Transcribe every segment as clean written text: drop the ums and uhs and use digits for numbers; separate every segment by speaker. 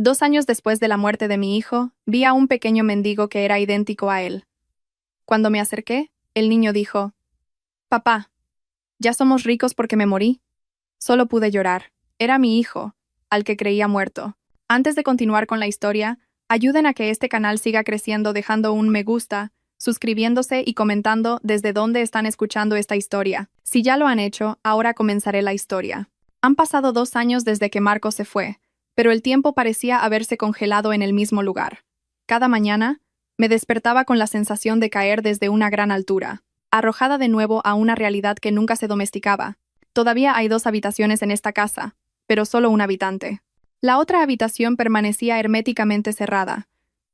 Speaker 1: 2 años después de la muerte de mi hijo, vi a un pequeño mendigo que era idéntico a él. Cuando me acerqué, el niño dijo: «Papá, ¿ya somos ricos porque me morí?» Solo pude llorar. Era mi hijo, al que creía muerto. Antes de continuar con la historia, ayuden a que este canal siga creciendo dejando un me gusta, suscribiéndose y comentando desde dónde están escuchando esta historia. Si ya lo han hecho, ahora comenzaré la historia. Han pasado 2 años desde que Marcos se fue, pero el tiempo parecía haberse congelado en el mismo lugar. Cada mañana, me despertaba con la sensación de caer desde una gran altura, arrojada de nuevo a una realidad que nunca se domesticaba. Todavía hay 2 habitaciones en esta casa, pero solo un habitante. La otra habitación permanecía herméticamente cerrada.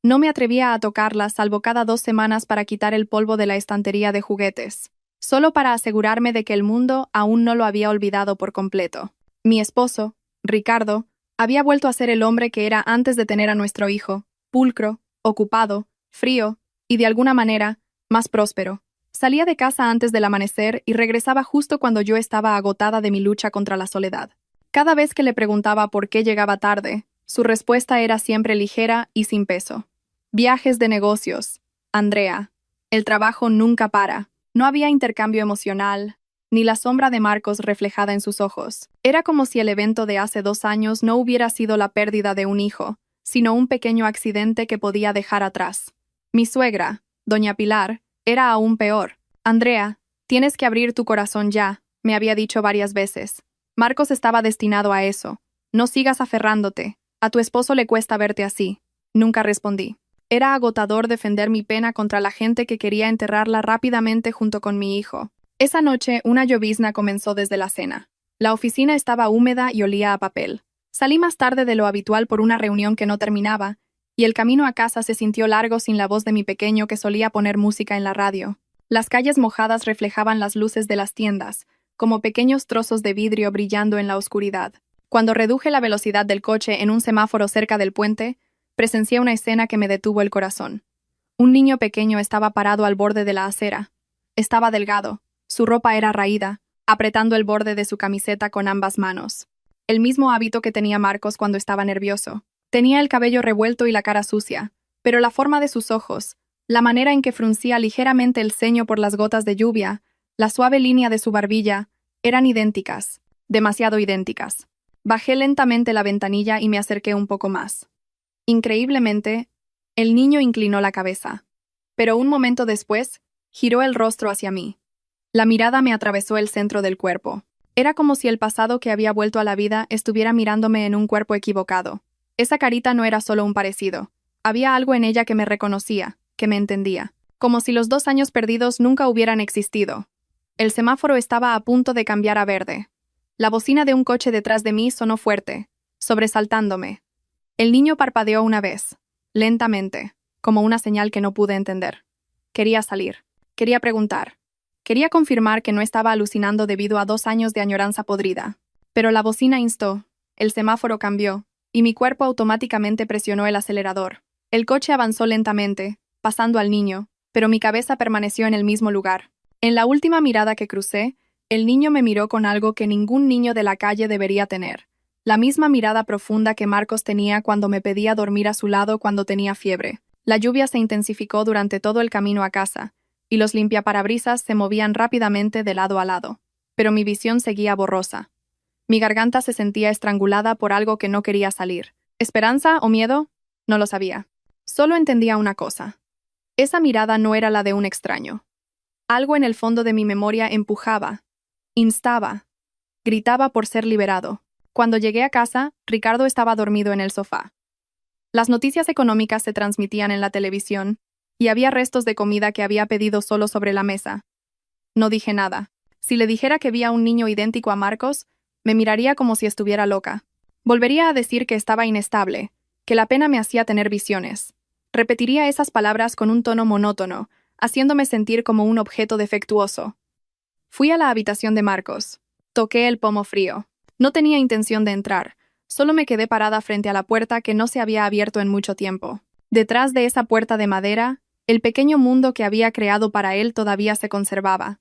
Speaker 1: No me atrevía a tocarla salvo cada 2 semanas para quitar el polvo de la estantería de juguetes, solo para asegurarme de que el mundo aún no lo había olvidado por completo. Mi esposo, Ricardo, había vuelto a ser el hombre que era antes de tener a nuestro hijo, pulcro, ocupado, frío y, de alguna manera, más próspero. Salía de casa antes del amanecer y regresaba justo cuando yo estaba agotada de mi lucha contra la soledad. Cada vez que le preguntaba por qué llegaba tarde, su respuesta era siempre ligera y sin peso. Viajes de negocios. Andrea. El trabajo nunca para. No había intercambio emocional, ni la sombra de Marcos reflejada en sus ojos. Era como si el evento de hace 2 años no hubiera sido la pérdida de un hijo, sino un pequeño accidente que podía dejar atrás. Mi suegra, doña Pilar, era aún peor. «Andrea, tienes que abrir tu corazón ya», me había dicho varias veces. Marcos estaba destinado a eso. No sigas aferrándote. A tu esposo le cuesta verte así. Nunca respondí. Era agotador defender mi pena contra la gente que quería enterrarla rápidamente junto con mi hijo. Esa noche, una llovizna comenzó desde la cena. La oficina estaba húmeda y olía a papel. Salí más tarde de lo habitual por una reunión que no terminaba, y el camino a casa se sintió largo sin la voz de mi pequeño que solía poner música en la radio. Las calles mojadas reflejaban las luces de las tiendas, como pequeños trozos de vidrio brillando en la oscuridad. Cuando reduje la velocidad del coche en un semáforo cerca del puente, presencié una escena que me detuvo el corazón. Un niño pequeño estaba parado al borde de la acera. Estaba delgado, su ropa era raída, apretando el borde de su camiseta con ambas manos. El mismo hábito que tenía Marcos cuando estaba nervioso. Tenía el cabello revuelto y la cara sucia, pero la forma de sus ojos, la manera en que fruncía ligeramente el ceño por las gotas de lluvia, la suave línea de su barbilla, eran idénticas, demasiado idénticas. Bajé lentamente la ventanilla y me acerqué un poco más. Increíblemente, el niño inclinó la cabeza, pero un momento después, giró el rostro hacia mí. La mirada me atravesó el centro del cuerpo. Era como si el pasado que había vuelto a la vida estuviera mirándome en un cuerpo equivocado. Esa carita no era solo un parecido. Había algo en ella que me reconocía, que me entendía. Como si los 2 años perdidos nunca hubieran existido. El semáforo estaba a punto de cambiar a verde. La bocina de un coche detrás de mí sonó fuerte, sobresaltándome. El niño parpadeó una vez, lentamente, como una señal que no pude entender. Quería salir. Quería preguntar. Quería confirmar que no estaba alucinando debido a 2 años de añoranza podrida. Pero la bocina instó, el semáforo cambió, y mi cuerpo automáticamente presionó el acelerador. El coche avanzó lentamente, pasando al niño, pero mi cabeza permaneció en el mismo lugar. En la última mirada que crucé, el niño me miró con algo que ningún niño de la calle debería tener. La misma mirada profunda que Marcos tenía cuando me pedía dormir a su lado cuando tenía fiebre. La lluvia se intensificó durante todo el camino a casa, y los limpiaparabrisas se movían rápidamente de lado a lado. Pero mi visión seguía borrosa. Mi garganta se sentía estrangulada por algo que no quería salir. ¿Esperanza o miedo? No lo sabía. Solo entendía una cosa. Esa mirada no era la de un extraño. Algo en el fondo de mi memoria empujaba, instaba, gritaba por ser liberado. Cuando llegué a casa, Ricardo estaba dormido en el sofá. Las noticias económicas se transmitían en la televisión, y había restos de comida que había pedido solo sobre la mesa. No dije nada. Si le dijera que vi a un niño idéntico a Marcos, me miraría como si estuviera loca. Volvería a decir que estaba inestable, que la pena me hacía tener visiones. Repetiría esas palabras con un tono monótono, haciéndome sentir como un objeto defectuoso. Fui a la habitación de Marcos. Toqué el pomo frío. No tenía intención de entrar, solo me quedé parada frente a la puerta que no se había abierto en mucho tiempo. Detrás de esa puerta de madera, el pequeño mundo que había creado para él todavía se conservaba.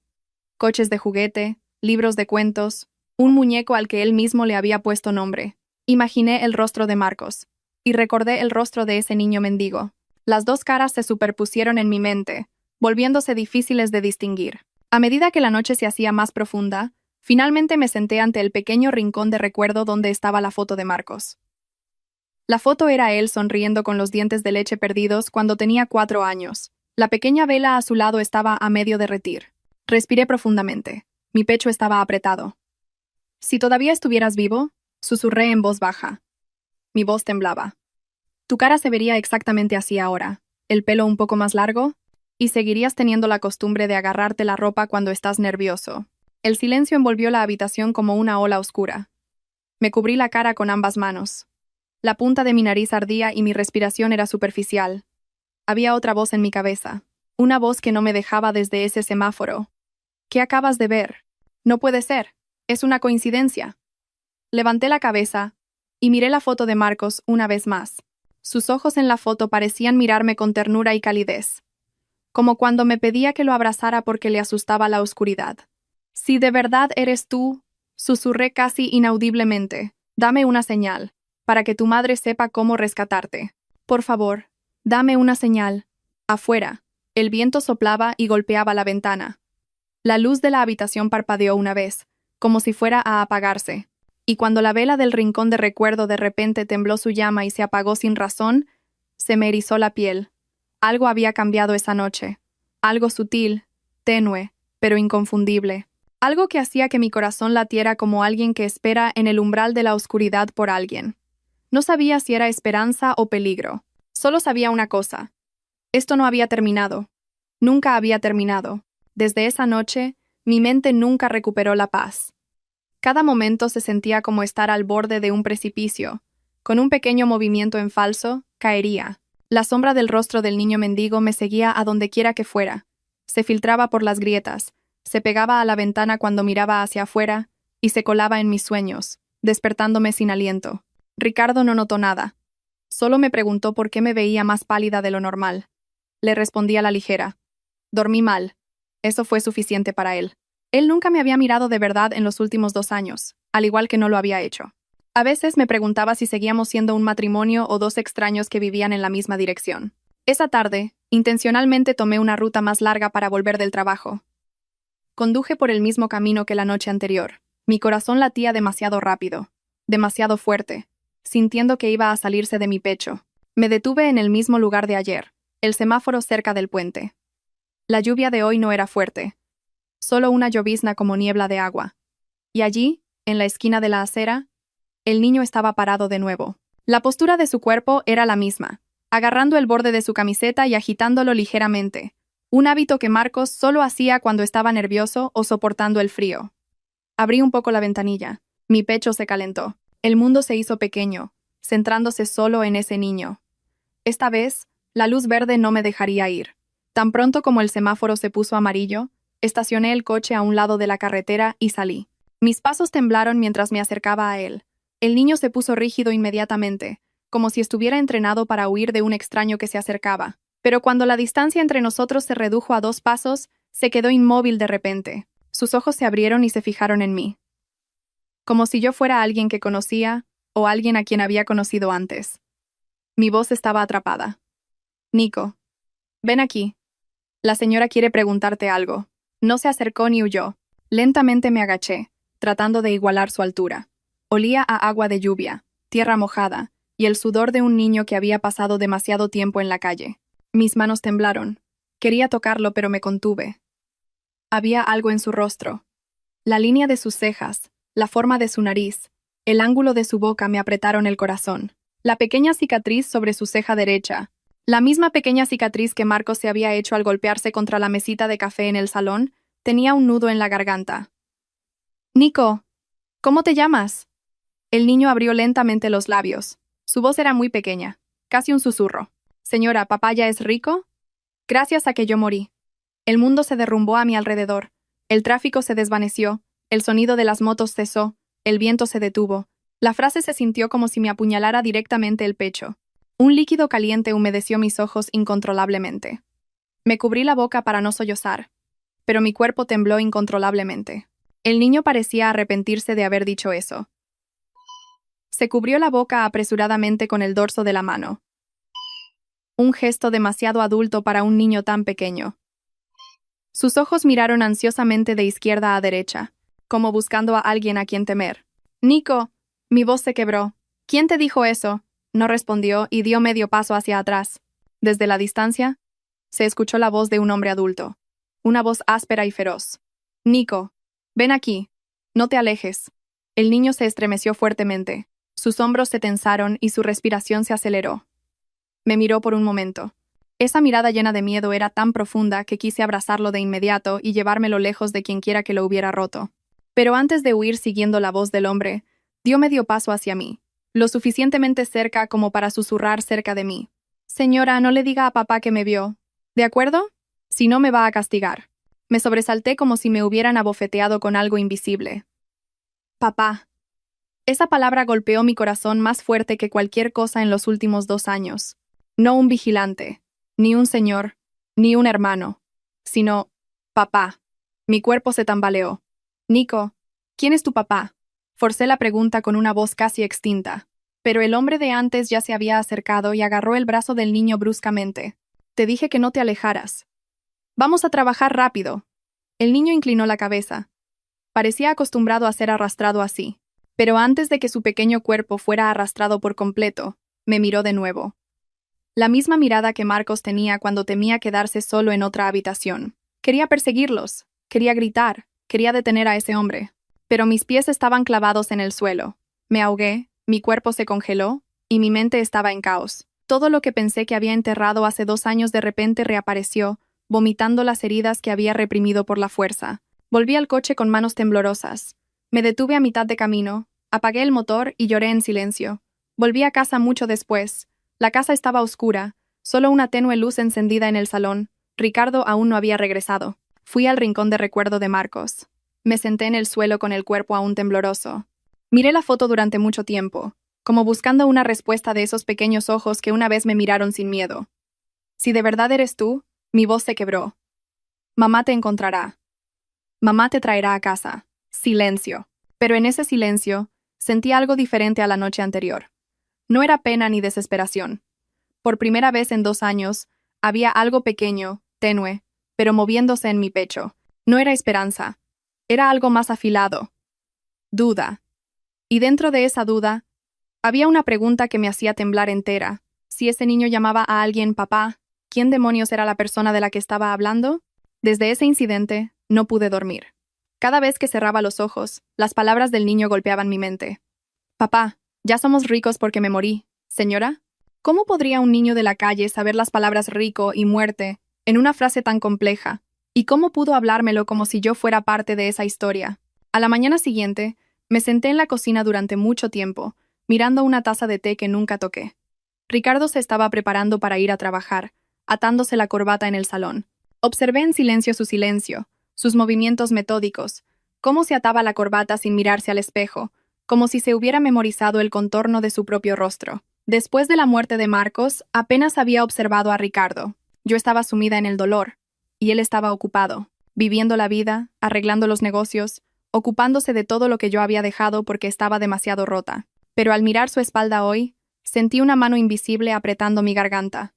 Speaker 1: Coches de juguete, libros de cuentos, un muñeco al que él mismo le había puesto nombre. Imaginé el rostro de Marcos. y recordé el rostro de ese niño mendigo. Las dos caras se superpusieron en mi mente, volviéndose difíciles de distinguir. A medida que la noche se hacía más profunda, finalmente me senté ante el pequeño rincón de recuerdo donde estaba la foto de Marcos. La foto era él sonriendo con los dientes de leche perdidos cuando tenía 4 años. La pequeña vela a su lado estaba a medio derretir. Respiré profundamente. Mi pecho estaba apretado. Si todavía estuvieras vivo, susurré en voz baja. Mi voz temblaba. Tu cara se vería exactamente así ahora, el pelo un poco más largo, y seguirías teniendo la costumbre de agarrarte la ropa cuando estás nervioso. El silencio envolvió la habitación como una ola oscura. Me cubrí la cara con ambas manos. La punta de mi nariz ardía y mi respiración era superficial. Había otra voz en mi cabeza, una voz que no me dejaba desde ese semáforo. ¿Qué acabas de ver? No puede ser. Es una coincidencia. Levanté la cabeza y miré la foto de Marcos una vez más. Sus ojos en la foto parecían mirarme con ternura y calidez, como cuando me pedía que lo abrazara porque le asustaba la oscuridad. Si de verdad eres tú, susurré casi inaudiblemente, dame una señal, para que tu madre sepa cómo rescatarte. Por favor, dame una señal. Afuera, el viento soplaba y golpeaba la ventana. La luz de la habitación parpadeó una vez, como si fuera a apagarse, y cuando la vela del rincón de recuerdo de repente tembló su llama y se apagó sin razón, se me erizó la piel. Algo había cambiado esa noche. Algo sutil, tenue, pero inconfundible. Algo que hacía que mi corazón latiera como alguien que espera en el umbral de la oscuridad por alguien. No sabía si era esperanza o peligro. Solo sabía una cosa. Esto no había terminado. Nunca había terminado. Desde esa noche, mi mente nunca recuperó la paz. Cada momento se sentía como estar al borde de un precipicio. Con un pequeño movimiento en falso, caería. La sombra del rostro del niño mendigo me seguía a donde quiera que fuera. Se filtraba por las grietas, se pegaba a la ventana cuando miraba hacia afuera y se colaba en mis sueños, despertándome sin aliento. Ricardo no notó nada. Solo me preguntó por qué me veía más pálida de lo normal. Le respondí a la ligera. Dormí mal. Eso fue suficiente para él. Él nunca me había mirado de verdad en los últimos 2 años, al igual que no lo había hecho. A veces me preguntaba si seguíamos siendo un matrimonio o dos extraños que vivían en la misma dirección. Esa tarde, intencionalmente tomé una ruta más larga para volver del trabajo. Conduje por el mismo camino que la noche anterior. Mi corazón latía demasiado rápido, demasiado fuerte, sintiendo que iba a salirse de mi pecho. Me detuve en el mismo lugar de ayer, el semáforo cerca del puente. La lluvia de hoy no era fuerte, solo una llovizna como niebla de agua. Y allí, en la esquina de la acera, el niño estaba parado de nuevo. La postura de su cuerpo era la misma, agarrando el borde de su camiseta y agitándolo ligeramente, un hábito que Marcos solo hacía cuando estaba nervioso o soportando el frío. Abrí un poco la ventanilla. Mi pecho se calentó. El mundo se hizo pequeño, centrándose solo en ese niño. Esta vez, la luz verde no me dejaría ir. Tan pronto como el semáforo se puso amarillo, estacioné el coche a un lado de la carretera y salí. Mis pasos temblaron mientras me acercaba a él. El niño se puso rígido inmediatamente, como si estuviera entrenado para huir de un extraño que se acercaba. Pero cuando la distancia entre nosotros se redujo a 2 pasos, se quedó inmóvil de repente. Sus ojos se abrieron y se fijaron en mí. Como si yo fuera alguien que conocía, o alguien a quien había conocido antes. Mi voz estaba atrapada. Nico, ven aquí. La señora quiere preguntarte algo. No se acercó ni huyó. Lentamente me agaché, tratando de igualar su altura. Olía a agua de lluvia, tierra mojada, y el sudor de un niño que había pasado demasiado tiempo en la calle. Mis manos temblaron. Quería tocarlo, pero me contuve. Había algo en su rostro. La línea de sus cejas, la forma de su nariz, el ángulo de su boca me apretaron el corazón. La pequeña cicatriz sobre su ceja derecha, la misma pequeña cicatriz que Marcos se había hecho al golpearse contra la mesita de café en el salón, tenía un nudo en la garganta. Nico, ¿cómo te llamas? El niño abrió lentamente los labios. Su voz era muy pequeña, casi un susurro. Señora, ¿papá ya es rico? Gracias a que yo morí. El mundo se derrumbó a mi alrededor. El tráfico se desvaneció, el sonido de las motos cesó, el viento se detuvo. La frase se sintió como si me apuñalara directamente el pecho. Un líquido caliente humedeció mis ojos incontrolablemente. Me cubrí la boca para no sollozar, pero mi cuerpo tembló incontrolablemente. El niño parecía arrepentirse de haber dicho eso. Se cubrió la boca apresuradamente con el dorso de la mano. Un gesto demasiado adulto para un niño tan pequeño. Sus ojos miraron ansiosamente de izquierda a derecha, como buscando a alguien a quien temer. «Nico», mi voz se quebró. «¿Quién te dijo eso?». No respondió y dio medio paso hacia atrás. Desde la distancia, se escuchó la voz de un hombre adulto. Una voz áspera y feroz. «Nico, ven aquí. No te alejes». El niño se estremeció fuertemente. Sus hombros se tensaron y su respiración se aceleró. Me miró por un momento. Esa mirada llena de miedo era tan profunda que quise abrazarlo de inmediato y llevármelo lejos de quienquiera que lo hubiera roto. Pero antes de huir siguiendo la voz del hombre, dio medio paso hacia mí, lo suficientemente cerca como para susurrar cerca de mí. «Señora, no le diga a papá que me vio. ¿De acuerdo? Si no, me va a castigar». Me sobresalté como si me hubieran abofeteado con algo invisible. «Papá». Esa palabra golpeó mi corazón más fuerte que cualquier cosa en los últimos 2 años. No un vigilante, ni un señor, ni un hermano, sino papá. Mi cuerpo se tambaleó. «Nico, ¿quién es tu papá?». Forcé la pregunta con una voz casi extinta, pero el hombre de antes ya se había acercado y agarró el brazo del niño bruscamente. «Te dije que no te alejaras. Vamos a trabajar rápido». El niño inclinó la cabeza. Parecía acostumbrado a ser arrastrado así, pero antes de que su pequeño cuerpo fuera arrastrado por completo, me miró de nuevo. La misma mirada que Marcos tenía cuando temía quedarse solo en otra habitación. Quería perseguirlos, quería gritar, quería detener a ese hombre. Pero mis pies estaban clavados en el suelo. Me ahogué, mi cuerpo se congeló, y mi mente estaba en caos. Todo lo que pensé que había enterrado hace 2 años de repente reapareció, vomitando las heridas que había reprimido por la fuerza. Volví al coche con manos temblorosas. Me detuve a mitad de camino, apagué el motor y lloré en silencio. Volví a casa mucho después. La casa estaba oscura, solo una tenue luz encendida en el salón. Ricardo aún no había regresado. Fui al rincón de recuerdo de Marcos. Me senté en el suelo con el cuerpo aún tembloroso. Miré la foto durante mucho tiempo, como buscando una respuesta de esos pequeños ojos que una vez me miraron sin miedo. «Si de verdad eres tú», mi voz se quebró. «Mamá te encontrará. Mamá te traerá a casa». Silencio. Pero en ese silencio, sentí algo diferente a la noche anterior. No era pena ni desesperación. Por primera vez en 2 años, había algo pequeño, tenue, pero moviéndose en mi pecho. No era esperanza. Era algo más afilado. Duda. Y dentro de esa duda, había una pregunta que me hacía temblar entera. Si ese niño llamaba a alguien papá, ¿quién demonios era la persona de la que estaba hablando? Desde ese incidente, no pude dormir. Cada vez que cerraba los ojos, las palabras del niño golpeaban mi mente. «Papá, ya somos ricos porque me morí, señora». ¿Cómo podría un niño de la calle saber las palabras rico y muerte en una frase tan compleja? ¿Y cómo pudo hablármelo como si yo fuera parte de esa historia? A la mañana siguiente, me senté en la cocina durante mucho tiempo, mirando una taza de té que nunca toqué. Ricardo se estaba preparando para ir a trabajar, atándose la corbata en el salón. Observé en silencio su silencio, sus movimientos metódicos, cómo se ataba la corbata sin mirarse al espejo, como si se hubiera memorizado el contorno de su propio rostro. Después de la muerte de Marcos, apenas había observado a Ricardo. Yo estaba sumida en el dolor, y él estaba ocupado, viviendo la vida, arreglando los negocios, ocupándose de todo lo que yo había dejado porque estaba demasiado rota. Pero al mirar su espalda hoy, sentí una mano invisible apretando mi garganta.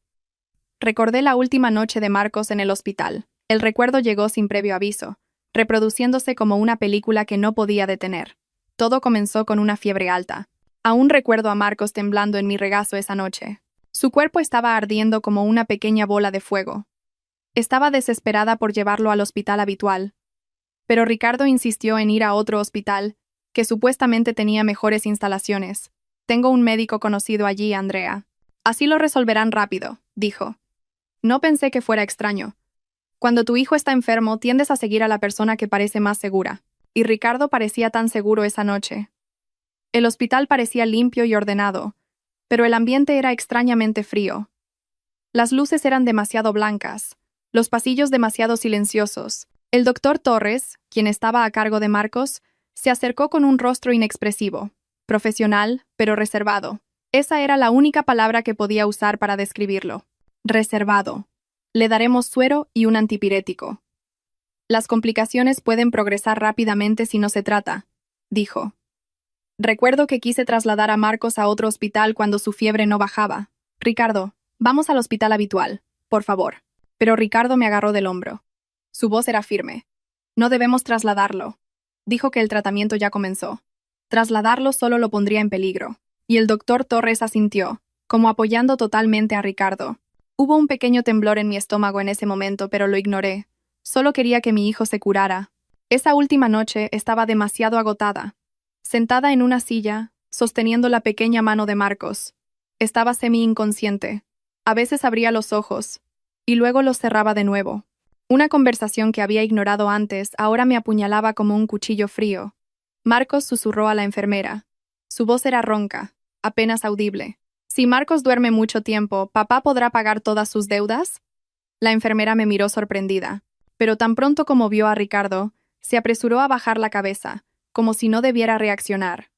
Speaker 1: Recordé la última noche de Marcos en el hospital. El recuerdo llegó sin previo aviso, reproduciéndose como una película que no podía detener. Todo comenzó con una fiebre alta. Aún recuerdo a Marcos temblando en mi regazo esa noche. Su cuerpo estaba ardiendo como una pequeña bola de fuego. Estaba desesperada por llevarlo al hospital habitual. Pero Ricardo insistió en ir a otro hospital, que supuestamente tenía mejores instalaciones. «Tengo un médico conocido allí, Andrea. Así lo resolverán rápido», dijo. No pensé que fuera extraño. Cuando tu hijo está enfermo, tiendes a seguir a la persona que parece más segura. Y Ricardo parecía tan seguro esa noche. El hospital parecía limpio y ordenado, pero el ambiente era extrañamente frío. Las luces eran demasiado blancas, los pasillos demasiado silenciosos. El doctor Torres, quien estaba a cargo de Marcos, se acercó con un rostro inexpresivo, profesional, pero reservado. Esa era la única palabra que podía usar para describirlo. Reservado. Le daremos suero y un antipirético. Las complicaciones pueden progresar rápidamente si no se trata, dijo. Recuerdo que quise trasladar a Marcos a otro hospital cuando su fiebre no bajaba. Ricardo, vamos al hospital habitual, por favor. Pero Ricardo me agarró del hombro. Su voz era firme. No debemos trasladarlo. Dijo que el tratamiento ya comenzó. Trasladarlo solo lo pondría en peligro. Y el doctor Torres asintió, como apoyando totalmente a Ricardo. Hubo un pequeño temblor en mi estómago en ese momento, pero lo ignoré. Solo quería que mi hijo se curara. Esa última noche estaba demasiado agotada. Sentada en una silla, sosteniendo la pequeña mano de Marcos. Estaba semi-inconsciente. A veces abría los ojos, y luego los cerraba de nuevo. Una conversación que había ignorado antes ahora me apuñalaba como un cuchillo frío. Marcos susurró a la enfermera. Su voz era ronca, apenas audible. Si Marcos duerme mucho tiempo, ¿papá podrá pagar todas sus deudas? La enfermera me miró sorprendida, pero tan pronto como vio a Ricardo, se apresuró a bajar la cabeza, como si no debiera reaccionar.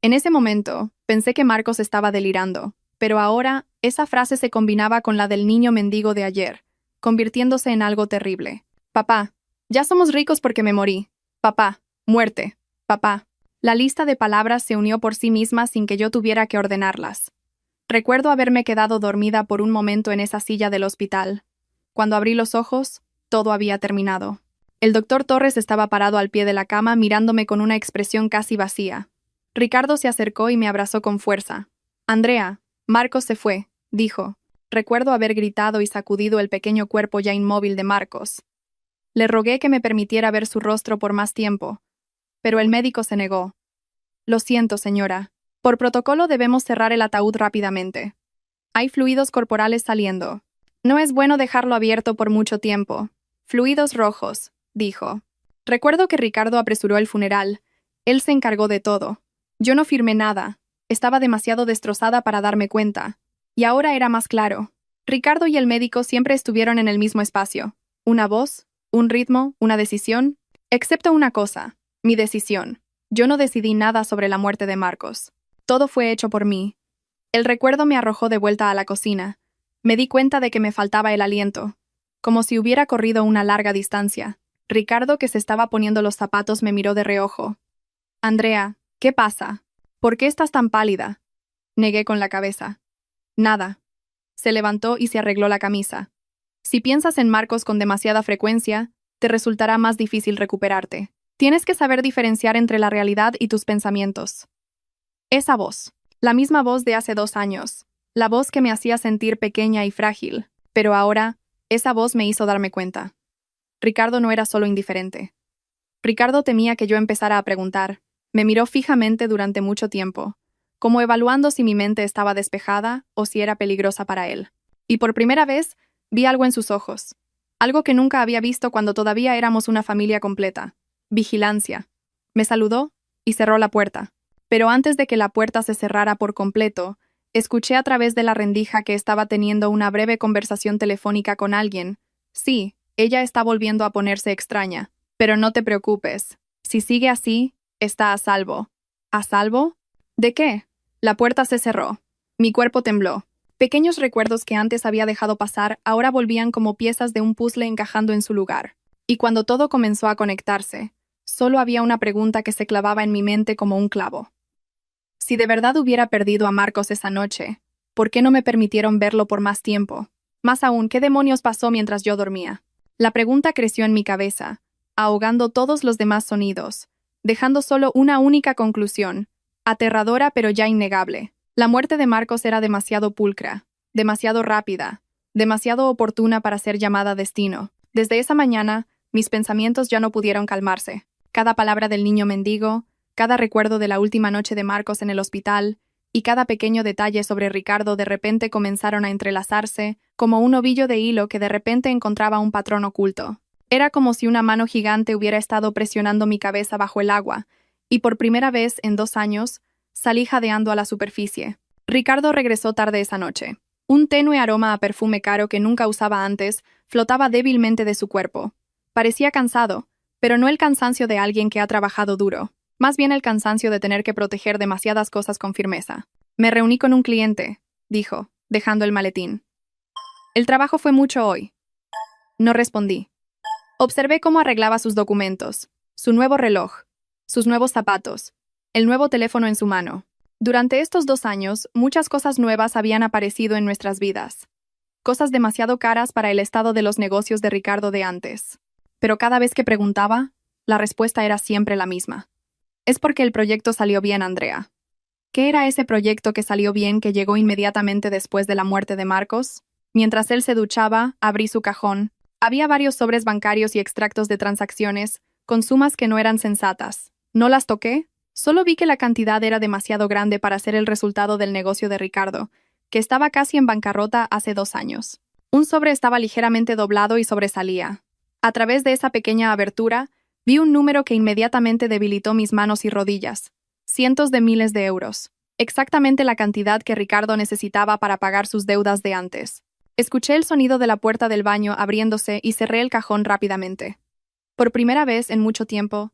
Speaker 1: En ese momento, pensé que Marcos estaba delirando, pero ahora esa frase se combinaba con la del niño mendigo de ayer, convirtiéndose en algo terrible. Papá, ya somos ricos porque me morí. Papá, muerte. Papá. La lista de palabras se unió por sí misma sin que yo tuviera que ordenarlas. Recuerdo haberme quedado dormida por un momento en esa silla del hospital. Cuando abrí los ojos, todo había terminado. El doctor Torres estaba parado al pie de la cama mirándome con una expresión casi vacía. Ricardo se acercó y me abrazó con fuerza. Andrea, Marcos se fue, dijo. Recuerdo haber gritado y sacudido el pequeño cuerpo ya inmóvil de Marcos. Le rogué que me permitiera ver su rostro por más tiempo, pero el médico se negó. Lo siento, señora. Por protocolo debemos cerrar el ataúd rápidamente. Hay fluidos corporales saliendo. No es bueno dejarlo abierto por mucho tiempo. Fluidos rojos, dijo. Recuerdo que Ricardo apresuró el funeral. Él se encargó de todo. Yo no firmé nada. Estaba demasiado destrozada para darme cuenta. Y ahora era más claro. Ricardo y el médico siempre estuvieron en el mismo espacio. Una voz, un ritmo, una decisión. Excepto una cosa, mi decisión. Yo no decidí nada sobre la muerte de Marcos. Todo fue hecho por mí. El recuerdo me arrojó de vuelta a la cocina. Me di cuenta de que me faltaba el aliento, como si hubiera corrido una larga distancia. Ricardo, que se estaba poniendo los zapatos, me miró de reojo. Andrea, ¿qué pasa? ¿Por qué estás tan pálida? Negué con la cabeza. Nada. Se levantó y se arregló la camisa. Si piensas en Marcos con demasiada frecuencia, te resultará más difícil recuperarte. Tienes que saber diferenciar entre la realidad y tus pensamientos. Esa voz, la misma voz de hace 2 años, la voz que me hacía sentir pequeña y frágil, pero ahora, esa voz me hizo darme cuenta. Ricardo no era solo indiferente. Ricardo temía que yo empezara a preguntar. Me miró fijamente durante mucho tiempo, como evaluando si mi mente estaba despejada o si era peligrosa para él. Y por primera vez, vi algo en sus ojos. Algo que nunca había visto cuando todavía éramos una familia completa. Vigilancia. Me saludó y cerró la puerta. Pero antes de que la puerta se cerrara por completo, escuché a través de la rendija que estaba teniendo una breve conversación telefónica con alguien. Sí, ella está volviendo a ponerse extraña. Pero no te preocupes. Si sigue así, está a salvo. ¿A salvo? ¿De qué? La puerta se cerró. Mi cuerpo tembló. Pequeños recuerdos que antes había dejado pasar ahora volvían como piezas de un puzzle encajando en su lugar. Y cuando todo comenzó a conectarse, solo había una pregunta que se clavaba en mi mente como un clavo. Si de verdad hubiera perdido a Marcos esa noche, ¿por qué no me permitieron verlo por más tiempo? Más aún, ¿qué demonios pasó mientras yo dormía? La pregunta creció en mi cabeza, ahogando todos los demás sonidos, dejando solo una única conclusión, aterradora pero ya innegable. La muerte de Marcos era demasiado pulcra, demasiado rápida, demasiado oportuna para ser llamada destino. Desde esa mañana, mis pensamientos ya no pudieron calmarse. Cada palabra del niño mendigo, cada recuerdo de la última noche de Marcos en el hospital, y cada pequeño detalle sobre Ricardo de repente comenzaron a entrelazarse, como un ovillo de hilo que de repente encontraba un patrón oculto. Era como si una mano gigante hubiera estado presionando mi cabeza bajo el agua, y por primera vez en 2 años, salí jadeando a la superficie. Ricardo regresó tarde esa noche. Un tenue aroma a perfume caro que nunca usaba antes flotaba débilmente de su cuerpo. Parecía cansado, pero no el cansancio de alguien que ha trabajado duro, más bien el cansancio de tener que proteger demasiadas cosas con firmeza. Me reuní con un cliente, dijo, dejando el maletín. El trabajo fue mucho hoy. No respondí. Observé cómo arreglaba sus documentos, su nuevo reloj, sus nuevos zapatos, el nuevo teléfono en su mano. Durante estos 2 años, muchas cosas nuevas habían aparecido en nuestras vidas. Cosas demasiado caras para el estado de los negocios de Ricardo de antes. Pero cada vez que preguntaba, la respuesta era siempre la misma. Es porque el proyecto salió bien, Andrea. ¿Qué era ese proyecto que salió bien que llegó inmediatamente después de la muerte de Marcos? Mientras él se duchaba, abrí su cajón. Había varios sobres bancarios y extractos de transacciones, con sumas que no eran sensatas. No las toqué, solo vi que la cantidad era demasiado grande para ser el resultado del negocio de Ricardo, que estaba casi en bancarrota hace 2 años. Un sobre estaba ligeramente doblado y sobresalía. A través de esa pequeña abertura, vi un número que inmediatamente debilitó mis manos y rodillas. Cientos de miles de euros. Exactamente la cantidad que Ricardo necesitaba para pagar sus deudas de antes. Escuché el sonido de la puerta del baño abriéndose y cerré el cajón rápidamente. Por primera vez en mucho tiempo,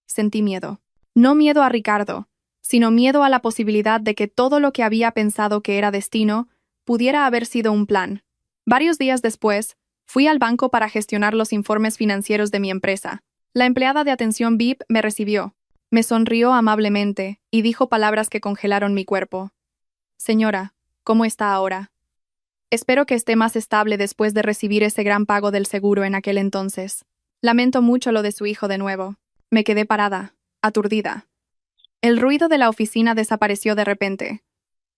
Speaker 1: sentí miedo. No miedo a Ricardo, sino miedo a la posibilidad de que todo lo que había pensado que era destino pudiera haber sido un plan. Varios días después, fui al banco para gestionar los informes financieros de mi empresa. La empleada de atención VIP me recibió. Me sonrió amablemente y dijo palabras que congelaron mi cuerpo. Señora, ¿cómo está ahora? Espero que esté más estable después de recibir ese gran pago del seguro en aquel entonces. Lamento mucho lo de su hijo de nuevo. Me quedé parada, aturdida. El ruido de la oficina desapareció de repente.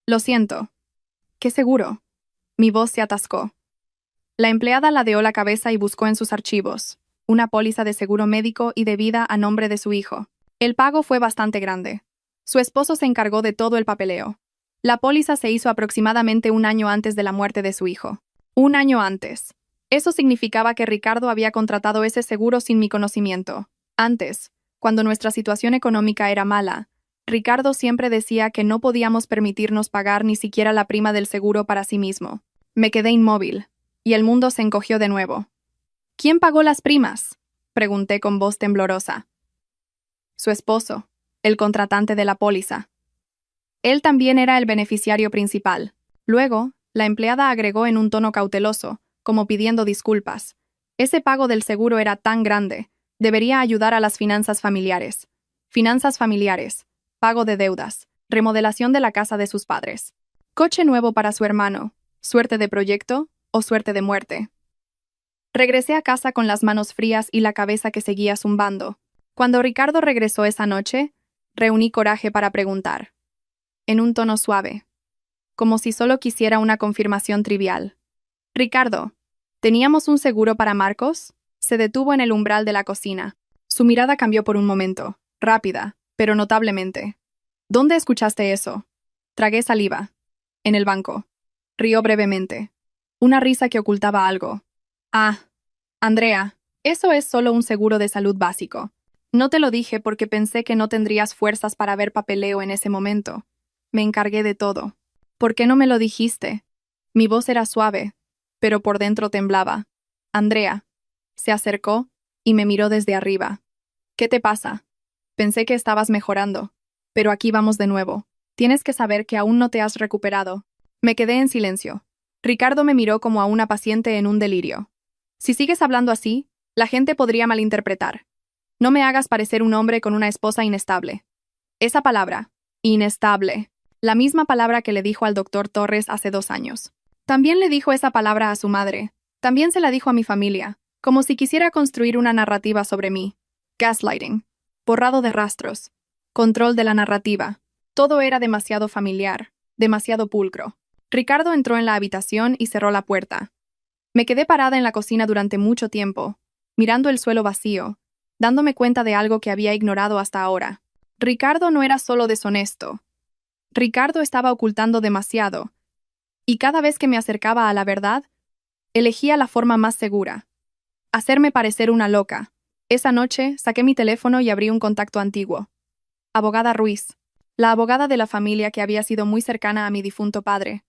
Speaker 1: Lo siento. ¿Qué seguro? Mi voz se atascó. La empleada ladeó la cabeza y buscó en sus archivos una póliza de seguro médico y de vida a nombre de su hijo. El pago fue bastante grande. Su esposo se encargó de todo el papeleo. La póliza se hizo aproximadamente 1 año antes de la muerte de su hijo. 1 año antes. Eso significaba que Ricardo había contratado ese seguro sin mi conocimiento. Antes, cuando nuestra situación económica era mala, Ricardo siempre decía que no podíamos permitirnos pagar ni siquiera la prima del seguro para sí mismo. Me quedé inmóvil, y el mundo se encogió de nuevo. ¿Quién pagó las primas?, pregunté con voz temblorosa. Su esposo, el contratante de la póliza. Él también era el beneficiario principal. Luego, la empleada agregó en un tono cauteloso, como pidiendo disculpas. Ese pago del seguro era tan grande, debería ayudar a las finanzas familiares. Finanzas familiares, pago de deudas, remodelación de la casa de sus padres. Coche nuevo para su hermano, suerte de proyecto o suerte de muerte. Regresé a casa con las manos frías y la cabeza que seguía zumbando. Cuando Ricardo regresó esa noche, reuní coraje para preguntar. En un tono suave, como si solo quisiera una confirmación trivial. Ricardo, ¿teníamos un seguro para Marcos? Se detuvo en el umbral de la cocina. Su mirada cambió por un momento, rápida, pero notablemente. ¿Dónde escuchaste eso? Tragué saliva. En el banco. Rió brevemente. Una risa que ocultaba algo. Ah, Andrea, eso es solo un seguro de salud básico. No te lo dije porque pensé que no tendrías fuerzas para ver papeleo en ese momento. Me encargué de todo. ¿Por qué no me lo dijiste? Mi voz era suave, pero por dentro temblaba. Andrea. Se acercó y me miró desde arriba. ¿Qué te pasa? Pensé que estabas mejorando, pero aquí vamos de nuevo. Tienes que saber que aún no te has recuperado. Me quedé en silencio. Ricardo me miró como a una paciente en un delirio. Si sigues hablando así, la gente podría malinterpretar. No me hagas parecer un hombre con una esposa inestable. Esa palabra, inestable, la misma palabra que le dijo al doctor Torres hace 2 años. También le dijo esa palabra a su madre. También se la dijo a mi familia, como si quisiera construir una narrativa sobre mí. Gaslighting. Borrado de rastros. Control de la narrativa. Todo era demasiado familiar, demasiado pulcro. Ricardo entró en la habitación y cerró la puerta. Me quedé parada en la cocina durante mucho tiempo, mirando el suelo vacío, dándome cuenta de algo que había ignorado hasta ahora. Ricardo no era solo deshonesto. Ricardo estaba ocultando demasiado, y cada vez que me acercaba a la verdad, elegía la forma más segura. Hacerme parecer una loca. Esa noche saqué mi teléfono y abrí un contacto antiguo. Abogada Ruiz, la abogada de la familia que había sido muy cercana a mi difunto padre.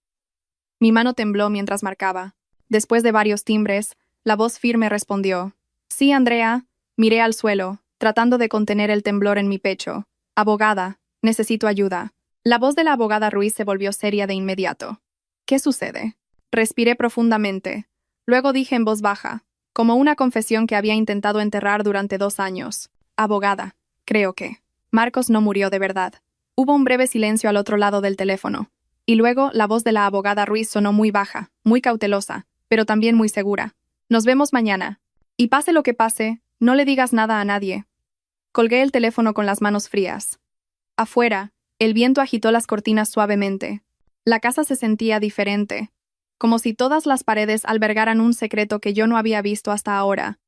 Speaker 1: Mi mano tembló mientras marcaba. Después de varios timbres, la voz firme respondió. Sí, Andrea. Miré al suelo, tratando de contener el temblor en mi pecho. Abogada, necesito ayuda. La voz de la abogada Ruiz se volvió seria de inmediato. ¿Qué sucede? Respiré profundamente. Luego dije en voz baja, como una confesión que había intentado enterrar durante 2 años. Abogada, creo que... Marcos no murió de verdad. Hubo un breve silencio al otro lado del teléfono. Y luego la voz de la abogada Ruiz sonó muy baja, muy cautelosa, pero también muy segura. Nos vemos mañana. Y pase lo que pase, no le digas nada a nadie. Colgué el teléfono con las manos frías. Afuera, el viento agitó las cortinas suavemente. La casa se sentía diferente, como si todas las paredes albergaran un secreto que yo no había visto hasta ahora.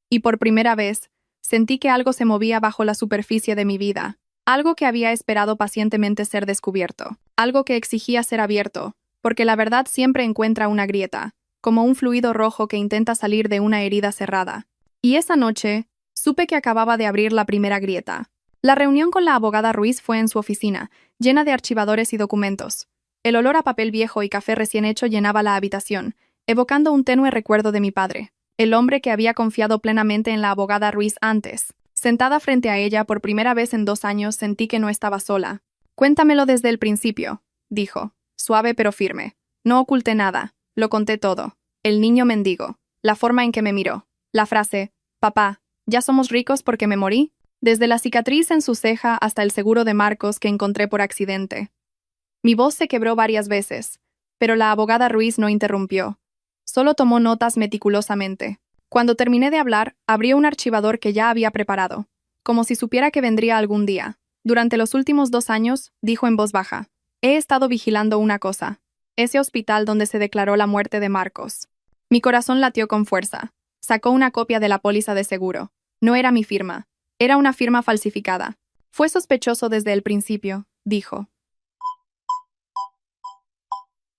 Speaker 1: Y por primera vez, sentí que algo se movía bajo la superficie de mi vida, algo que había esperado pacientemente ser descubierto, algo que exigía ser abierto, porque la verdad siempre encuentra una grieta, como un fluido rojo que intenta salir de una herida cerrada. Y esa noche, supe que acababa de abrir la primera grieta. La reunión con la abogada Ruiz fue en su oficina, llena de archivadores y documentos. El olor a papel viejo y café recién hecho llenaba la habitación, evocando un tenue recuerdo de mi padre, el hombre que había confiado plenamente en la abogada Ruiz antes. Sentada frente a ella por primera vez en 2 años, sentí que no estaba sola. Cuéntamelo desde el principio, dijo, suave pero firme. No oculté nada, lo conté todo. El niño mendigo, la forma en que me miró, la frase, papá, ¿ya somos ricos porque me morí? Desde la cicatriz en su ceja hasta el seguro de Marcos que encontré por accidente. Mi voz se quebró varias veces, pero la abogada Ruiz no interrumpió. Solo tomó notas meticulosamente. Cuando terminé de hablar, abrió un archivador que ya había preparado, como si supiera que vendría algún día. Durante los últimos 2 años, dijo en voz baja, he estado vigilando una cosa, ese hospital donde se declaró la muerte de Marcos. Mi corazón latió con fuerza. Sacó una copia de la póliza de seguro. No era mi firma. Era una firma falsificada. Fue sospechoso desde el principio, dijo.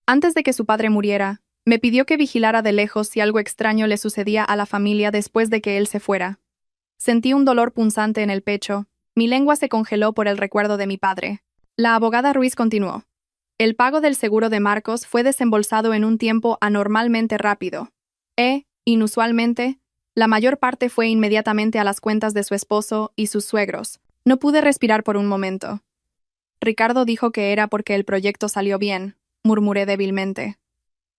Speaker 1: Antes de que su padre muriera, me pidió que vigilara de lejos si algo extraño le sucedía a la familia después de que él se fuera. Sentí un dolor punzante en el pecho. Mi lengua se congeló por el recuerdo de mi padre. La abogada Ruiz continuó. El pago del seguro de Marcos fue desembolsado en un tiempo anormalmente rápido. Inusualmente, la mayor parte fue inmediatamente a las cuentas de su esposo y sus suegros. No pude respirar por un momento. Ricardo dijo que era porque el proyecto salió bien, murmuré débilmente.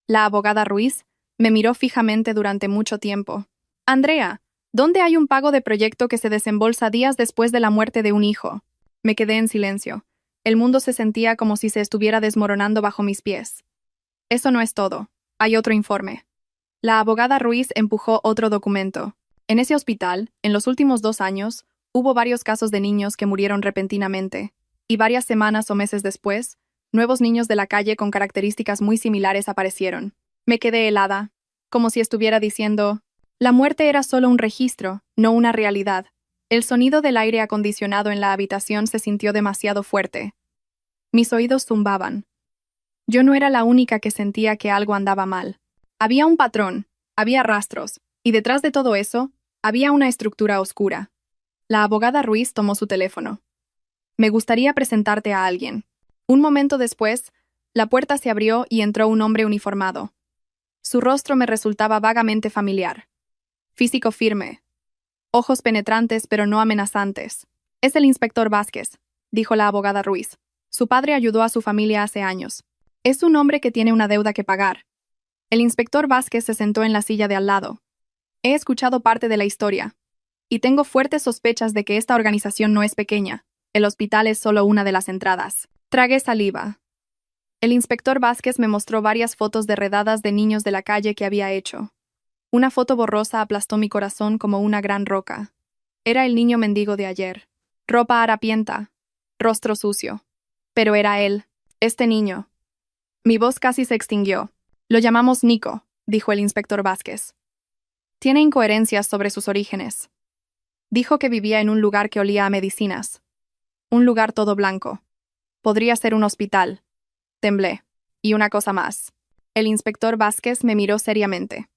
Speaker 1: La abogada Ruiz me miró fijamente durante mucho tiempo. Andrea, ¿dónde hay un pago de proyecto que se desembolsa días después de la muerte de un hijo? Me quedé en silencio. El mundo se sentía como si se estuviera desmoronando bajo mis pies. Eso no es todo. Hay otro informe. La abogada Ruiz empujó otro documento. En ese hospital, en los últimos 2 años, hubo varios casos de niños que murieron repentinamente, y varias semanas o meses después, nuevos niños de la calle con características muy similares aparecieron. Me quedé helada, como si estuviera diciendo, la muerte era solo un registro, no una realidad. El sonido del aire acondicionado en la habitación se sintió demasiado fuerte. Mis oídos zumbaban. Yo no era la única que sentía que algo andaba mal. Había un patrón, había rastros, y detrás de todo eso, había una estructura oscura. La abogada Ruiz tomó su teléfono. Me gustaría presentarte a alguien. Un momento después, la puerta se abrió y entró un hombre uniformado. Su rostro me resultaba vagamente familiar. Físico firme. Ojos penetrantes pero no amenazantes. Es el inspector Vázquez, dijo la abogada Ruiz. Su padre ayudó a su familia hace años. Es un hombre que tiene una deuda que pagar. El inspector Vázquez se sentó en la silla de al lado. He escuchado parte de la historia, y tengo fuertes sospechas de que esta organización no es pequeña. El hospital es solo una de las entradas. Tragué saliva. El inspector Vázquez me mostró varias fotos de redadas de niños de la calle que había hecho. Una foto borrosa aplastó mi corazón como una gran roca. Era el niño mendigo de ayer. Ropa harapienta, rostro sucio. Pero era él, este niño. Mi voz casi se extinguió. Lo llamamos Nico, dijo el inspector Vázquez. Tiene incoherencias sobre sus orígenes. Dijo que vivía en un lugar que olía a medicinas. Un lugar todo blanco. Podría ser un hospital. Temblé. Y una cosa más. El inspector Vázquez me miró seriamente.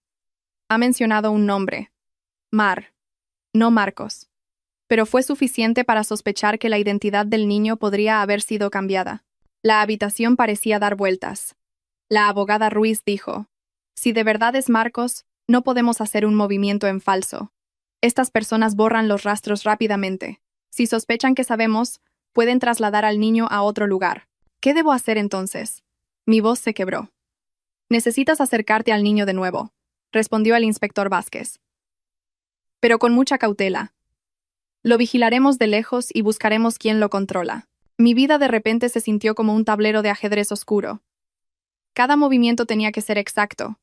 Speaker 1: Ha mencionado un nombre. Mar. No Marcos. Pero fue suficiente para sospechar que la identidad del niño podría haber sido cambiada. La habitación parecía dar vueltas. La abogada Ruiz dijo, si de verdad es Marcos, no podemos hacer un movimiento en falso. Estas personas borran los rastros rápidamente. Si sospechan que sabemos, pueden trasladar al niño a otro lugar. ¿Qué debo hacer entonces? Mi voz se quebró. Necesitas acercarte al niño de nuevo, respondió el inspector Vázquez. Pero con mucha cautela. Lo vigilaremos de lejos y buscaremos quién lo controla. Mi vida de repente se sintió como un tablero de ajedrez oscuro. Cada movimiento tenía que ser exacto.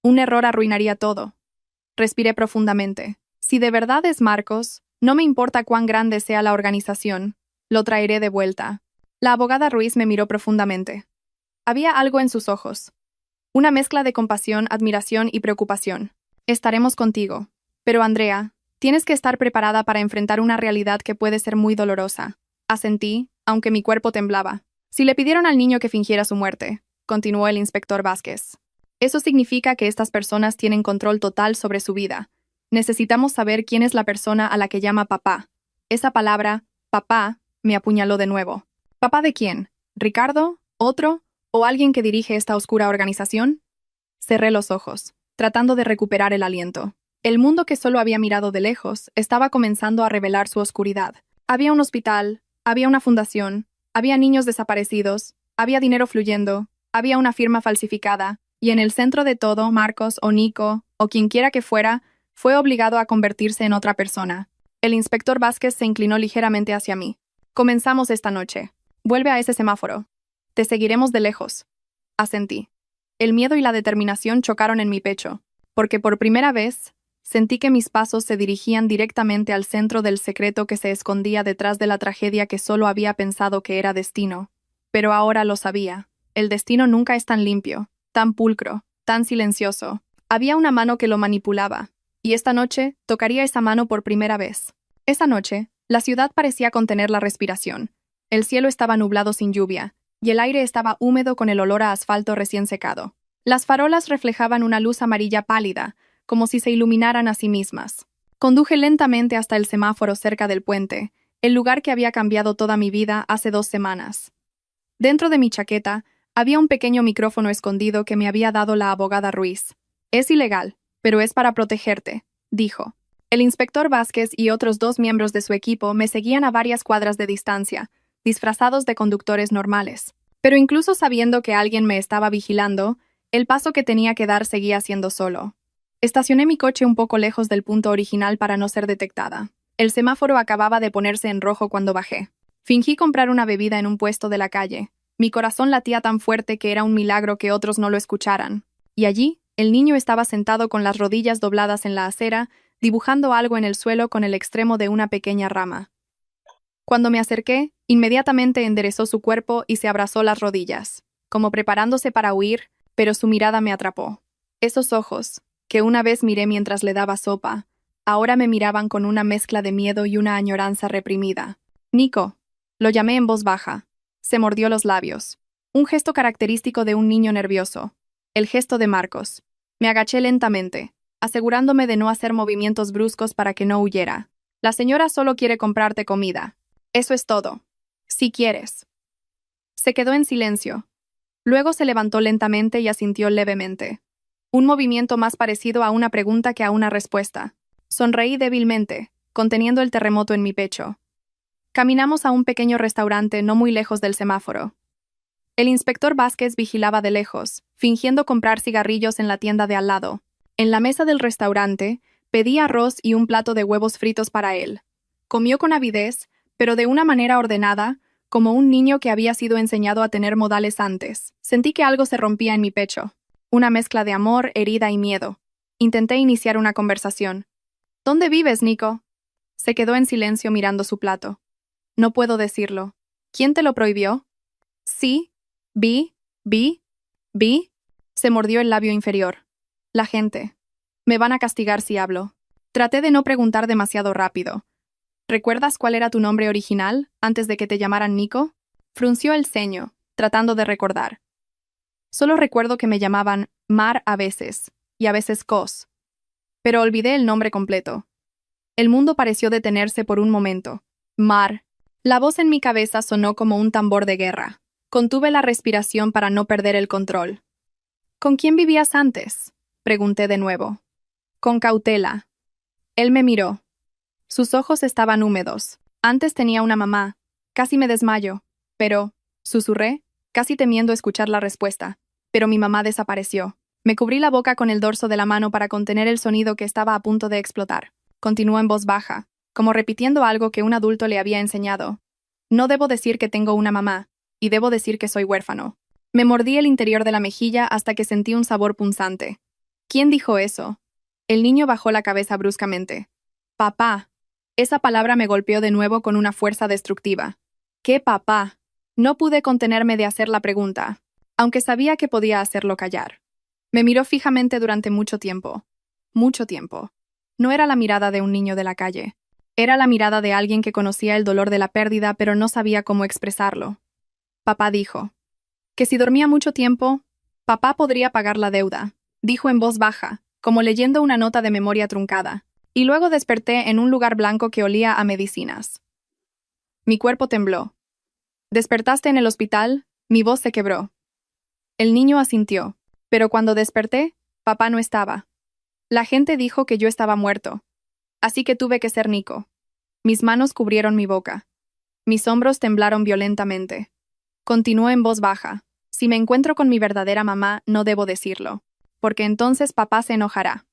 Speaker 1: Un error arruinaría todo. Respiré profundamente. Si de verdad es Marcos, no me importa cuán grande sea la organización, lo traeré de vuelta. La abogada Ruiz me miró profundamente. Había algo en sus ojos. Una mezcla de compasión, admiración y preocupación. Estaremos contigo. Pero Andrea, tienes que estar preparada para enfrentar una realidad que puede ser muy dolorosa. Asentí, aunque mi cuerpo temblaba. Si le pidieron al niño que fingiera su muerte, continuó el inspector Vázquez. Eso significa que estas personas tienen control total sobre su vida. Necesitamos saber quién es la persona a la que llama papá. Esa palabra, papá, me apuñaló de nuevo. ¿Papá de quién? ¿Ricardo? ¿Otro? ¿O alguien que dirige esta oscura organización? Cerré los ojos, tratando de recuperar el aliento. El mundo que solo había mirado de lejos estaba comenzando a revelar su oscuridad. Había un hospital, había una fundación, había niños desaparecidos, había dinero fluyendo, había una firma falsificada, y en el centro de todo, Marcos o Nico, o quienquiera que fuera, fue obligado a convertirse en otra persona. El inspector Vázquez se inclinó ligeramente hacia mí. Comenzamos esta noche. Vuelve a ese semáforo. Te seguiremos de lejos. Asentí. El miedo y la determinación chocaron en mi pecho, porque por primera vez sentí que mis pasos se dirigían directamente al centro del secreto que se escondía detrás de la tragedia que solo había pensado que era destino. Pero ahora lo sabía. El destino nunca es tan limpio, tan pulcro, tan silencioso. Había una mano que lo manipulaba, y esta noche tocaría esa mano por primera vez. Esa noche, la ciudad parecía contener la respiración. El cielo estaba nublado sin lluvia, y el aire estaba húmedo con el olor a asfalto recién secado. Las farolas reflejaban una luz amarilla pálida, como si se iluminaran a sí mismas. Conduje lentamente hasta el semáforo cerca del puente, el lugar que había cambiado toda mi vida hace 2 semanas. Dentro de mi chaqueta había un pequeño micrófono escondido que me había dado la abogada Ruiz. Es ilegal, pero es para protegerte, dijo. El inspector Vázquez y otros 2 miembros de su equipo me seguían a varias cuadras de distancia, disfrazados de conductores normales. Pero incluso sabiendo que alguien me estaba vigilando, el paso que tenía que dar seguía siendo solo. Estacioné mi coche un poco lejos del punto original para no ser detectada. El semáforo acababa de ponerse en rojo cuando bajé. Fingí comprar una bebida en un puesto de la calle. Mi corazón latía tan fuerte que era un milagro que otros no lo escucharan. Y allí, el niño estaba sentado con las rodillas dobladas en la acera, dibujando algo en el suelo con el extremo de una pequeña rama. Cuando me acerqué, inmediatamente enderezó su cuerpo y se abrazó las rodillas, como preparándose para huir, pero su mirada me atrapó. Esos ojos, que una vez miré mientras le daba sopa, ahora me miraban con una mezcla de miedo y una añoranza reprimida. Nico, lo llamé en voz baja. Se mordió los labios. Un gesto característico de un niño nervioso. El gesto de Marcos. Me agaché lentamente, asegurándome de no hacer movimientos bruscos para que no huyera. La señora solo quiere comprarte comida. Eso es todo. Si quieres. Se quedó en silencio. Luego se levantó lentamente y asintió levemente. Un movimiento más parecido a una pregunta que a una respuesta. Sonreí débilmente, conteniendo el terremoto en mi pecho. Caminamos a un pequeño restaurante no muy lejos del semáforo. El inspector Vázquez vigilaba de lejos, fingiendo comprar cigarrillos en la tienda de al lado. En la mesa del restaurante, pedí arroz y un plato de huevos fritos para él. Comió con avidez, pero de una manera ordenada, como un niño que había sido enseñado a tener modales antes. Sentí que algo se rompía en mi pecho. Una mezcla de amor, herida y miedo. Intenté iniciar una conversación. ¿Dónde vives, Nico? Se quedó en silencio mirando su plato. No puedo decirlo. ¿Quién te lo prohibió? Sí. Vi. Se mordió el labio inferior. La gente. Me van a castigar si hablo. Traté de no preguntar demasiado rápido. ¿Recuerdas cuál era tu nombre original, antes de que te llamaran Nico? Frunció el ceño, tratando de recordar. Solo recuerdo que me llamaban Mar a veces, y a veces Cos. Pero olvidé el nombre completo. El mundo pareció detenerse por un momento. Mar. La voz en mi cabeza sonó como un tambor de guerra. Contuve la respiración para no perder el control. ¿Con quién vivías antes? Pregunté de nuevo. Con cautela. Él me miró. Sus ojos estaban húmedos. Antes tenía una mamá. Casi me desmayo. Pero, susurré, casi temiendo escuchar la respuesta. Pero mi mamá desapareció. Me cubrí la boca con el dorso de la mano para contener el sonido que estaba a punto de explotar. Continuó en voz baja. como repitiendo algo que un adulto le había enseñado. No debo decir que tengo una mamá, y debo decir que soy huérfano. Me mordí el interior de la mejilla hasta que sentí un sabor punzante. ¿Quién dijo eso? El niño bajó la cabeza bruscamente. Papá. Esa palabra me golpeó de nuevo con una fuerza destructiva. ¿Qué papá? No pude contenerme de hacer la pregunta, aunque sabía que podía hacerlo callar. Me miró fijamente durante mucho tiempo. Mucho tiempo. No era la mirada de un niño de la calle. Era la mirada de alguien que conocía el dolor de la pérdida, pero no sabía cómo expresarlo. Papá dijo que si dormía mucho tiempo, papá podría pagar la deuda, dijo en voz baja, como leyendo una nota de memoria truncada, y luego desperté en un lugar blanco que olía a medicinas. Mi cuerpo tembló. ¿Despertaste en el hospital? Mi voz se quebró. El niño asintió, pero cuando desperté, papá no estaba. La gente dijo que yo estaba muerto, así que tuve que ser Nico. Mis manos cubrieron mi boca. Mis hombros temblaron violentamente. Continuó en voz baja. Si me encuentro con mi verdadera mamá, no debo decirlo, porque entonces papá se enojará.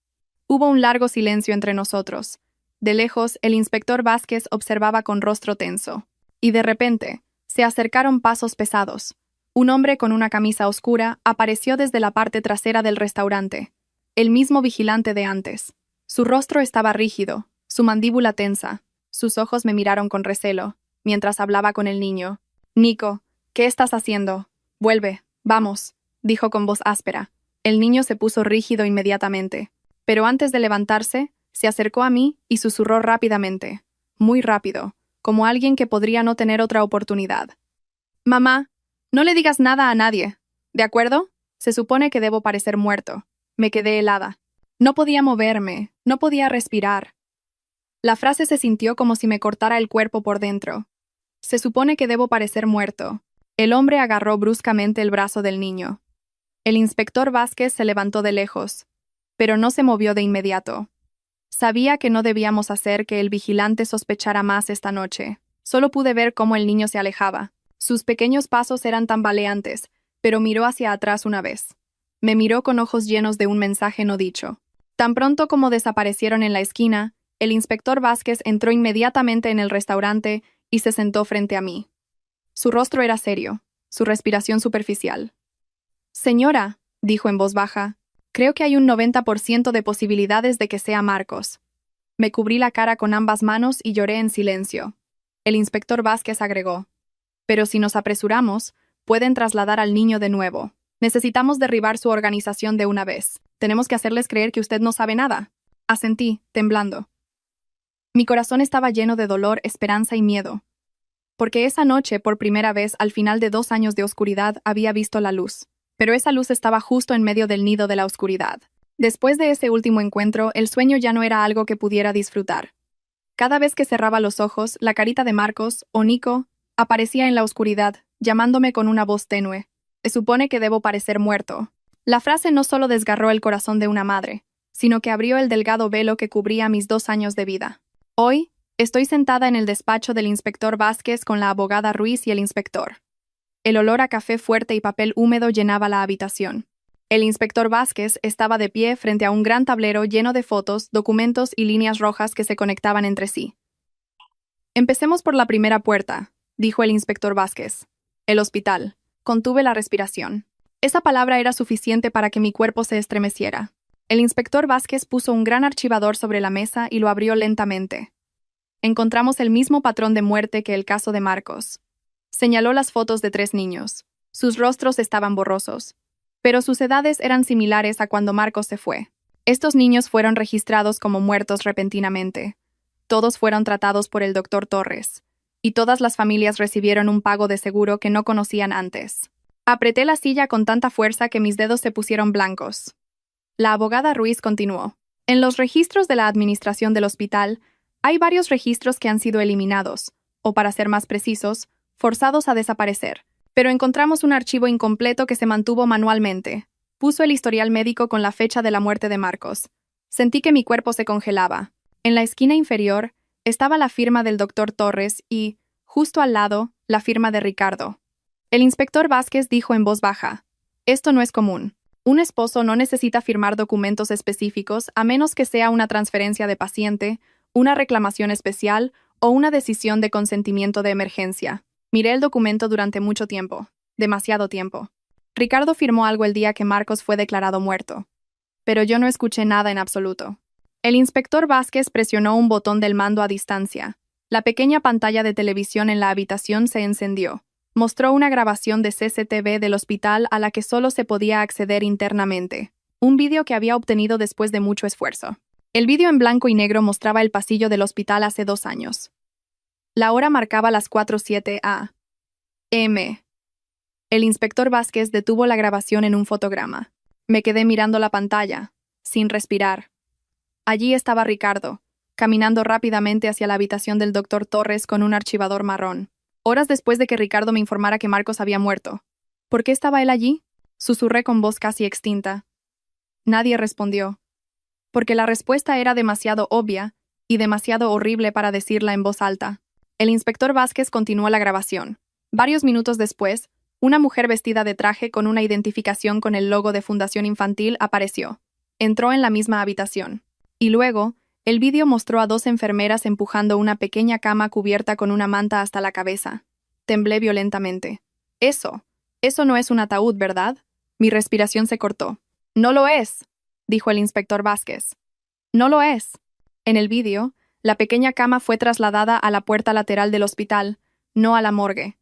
Speaker 1: Hubo un largo silencio entre nosotros. De lejos, el inspector Vázquez observaba con rostro tenso. Y de repente, se acercaron pasos pesados. Un hombre con una camisa oscura apareció desde la parte trasera del restaurante. El mismo vigilante de antes. Su rostro estaba rígido, su mandíbula tensa. Sus ojos me miraron con recelo, mientras hablaba con el niño. Nico, ¿qué estás haciendo? Vuelve, vamos, dijo con voz áspera. El niño se puso rígido inmediatamente, pero antes de levantarse, se acercó a mí y susurró rápidamente, muy rápido, como alguien que podría no tener otra oportunidad. Mamá, no le digas nada a nadie, ¿de acuerdo? Se supone que debo parecer muerto. Me quedé helada. No podía moverme, no podía respirar. La frase se sintió como si me cortara el cuerpo por dentro. Se supone que debo parecer muerto. El hombre agarró bruscamente el brazo del niño. El inspector Vázquez se levantó de lejos, pero no se movió de inmediato. Sabía que no debíamos hacer que el vigilante sospechara más esta noche. Solo pude ver cómo el niño se alejaba. Sus pequeños pasos eran tambaleantes, pero miró hacia atrás una vez. Me miró con ojos llenos de un mensaje no dicho. Tan pronto como desaparecieron en la esquina, el inspector Vázquez entró inmediatamente en el restaurante y se sentó frente a mí. Su rostro era serio, su respiración superficial. Señora, dijo en voz baja, creo que hay un 90% de posibilidades de que sea Marcos. Me cubrí la cara con ambas manos y lloré en silencio. El inspector Vázquez agregó, pero si nos apresuramos, pueden trasladar al niño de nuevo. Necesitamos derribar su organización de una vez. Tenemos que hacerles creer que usted no sabe nada. Asentí, temblando. Mi corazón estaba lleno de dolor, esperanza y miedo. Porque esa noche, por primera vez, al final de 2 años de oscuridad, había visto la luz. Pero esa luz estaba justo en medio del nido de la oscuridad. Después de ese último encuentro, el sueño ya no era algo que pudiera disfrutar. Cada vez que cerraba los ojos, la carita de Marcos, o Nico, aparecía en la oscuridad, llamándome con una voz tenue. Se supone que debo parecer muerto. La frase no solo desgarró el corazón de una madre, sino que abrió el delgado velo que cubría mis 2 años de vida. Hoy, estoy sentada en el despacho del inspector Vázquez con la abogada Ruiz y el inspector. El olor a café fuerte y papel húmedo llenaba la habitación. El inspector Vázquez estaba de pie frente a un gran tablero lleno de fotos, documentos y líneas rojas que se conectaban entre sí. Empecemos por la primera puerta, dijo el inspector Vázquez. El hospital. Contuve la respiración. Esa palabra era suficiente para que mi cuerpo se estremeciera. El inspector Vázquez puso un gran archivador sobre la mesa y lo abrió lentamente. Encontramos el mismo patrón de muerte que el caso de Marcos. Señaló las fotos de 3 niños. Sus rostros estaban borrosos, pero sus edades eran similares a cuando Marcos se fue. Estos niños fueron registrados como muertos repentinamente. Todos fueron tratados por el doctor Torres, y todas las familias recibieron un pago de seguro que no conocían antes. Apreté la silla con tanta fuerza que mis dedos se pusieron blancos. La abogada Ruiz continuó. En los registros de la administración del hospital, hay varios registros que han sido eliminados, o para ser más precisos, forzados a desaparecer. Pero encontramos un archivo incompleto que se mantuvo manualmente. Puso el historial médico con la fecha de la muerte de Marcos. Sentí que mi cuerpo se congelaba. En la esquina inferior estaba la firma del doctor Torres y, justo al lado, la firma de Ricardo. El inspector Vázquez dijo en voz baja, «Esto no es común. Un esposo no necesita firmar documentos específicos a menos que sea una transferencia de paciente una reclamación especial o una decisión de consentimiento de emergencia. Miré el documento durante mucho tiempo, demasiado tiempo. Ricardo firmó algo el día que Marcos fue declarado muerto, pero yo no escuché nada en absoluto. El inspector Vázquez presionó un botón del mando a distancia. La pequeña pantalla de televisión en la habitación se encendió. Mostró una grabación de CCTV del hospital a la que solo se podía acceder internamente. Un vídeo que había obtenido después de mucho esfuerzo. El vídeo en blanco y negro mostraba el pasillo del hospital hace 2 años. La hora marcaba las 4:07 a.m. El inspector Vázquez detuvo la grabación en un fotograma. Me quedé mirando la pantalla, sin respirar. Allí estaba Ricardo, caminando rápidamente hacia la habitación del doctor Torres con un archivador marrón. Horas después de que Ricardo me informara que Marcos había muerto. ¿Por qué estaba él allí? Susurré con voz casi extinta. Nadie respondió. Porque la respuesta era demasiado obvia y demasiado horrible para decirla en voz alta. El inspector Vázquez continuó la grabación. Varios minutos después, una mujer vestida de traje con una identificación con el logo de Fundación Infantil apareció. Entró en la misma habitación. Y luego, el vídeo mostró a 2 enfermeras empujando una pequeña cama cubierta con una manta hasta la cabeza. Temblé violentamente. Eso no es un ataúd, ¿verdad? Mi respiración se cortó. No lo es, dijo el inspector Vázquez. No lo es. En el vídeo, la pequeña cama fue trasladada a la puerta lateral del hospital, no a la morgue.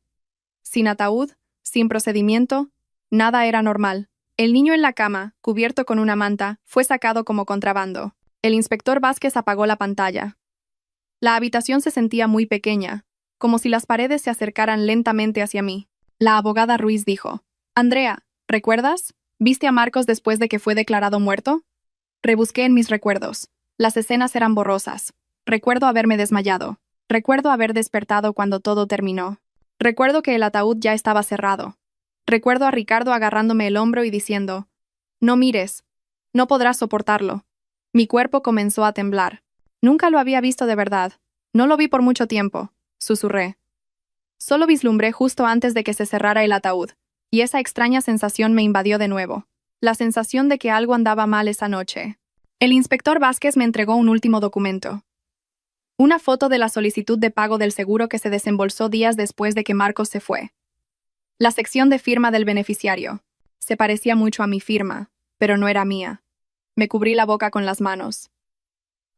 Speaker 1: Sin ataúd, sin procedimiento, nada era normal. El niño en la cama, cubierto con una manta, fue sacado como contrabando. El inspector Vázquez apagó la pantalla. La habitación se sentía muy pequeña, como si las paredes se acercaran lentamente hacia mí. La abogada Ruiz dijo: «Andrea, ¿recuerdas? ¿Viste a Marcos después de que fue declarado muerto?» Rebusqué en mis recuerdos. Las escenas eran borrosas. Recuerdo haberme desmayado. Recuerdo haber despertado cuando todo terminó. Recuerdo que el ataúd ya estaba cerrado. Recuerdo a Ricardo agarrándome el hombro y diciendo: «No mires. No podrás soportarlo». Mi cuerpo comenzó a temblar. Nunca lo había visto de verdad. No lo vi por mucho tiempo, susurré. Solo vislumbré justo antes de que se cerrara el ataúd, y esa extraña sensación me invadió de nuevo. La sensación de que algo andaba mal esa noche. El inspector Vázquez me entregó un último documento. Una foto de la solicitud de pago del seguro que se desembolsó días después de que Marcos se fue. La sección de firma del beneficiario. Se parecía mucho a mi firma, pero no era mía. Me cubrí la boca con las manos.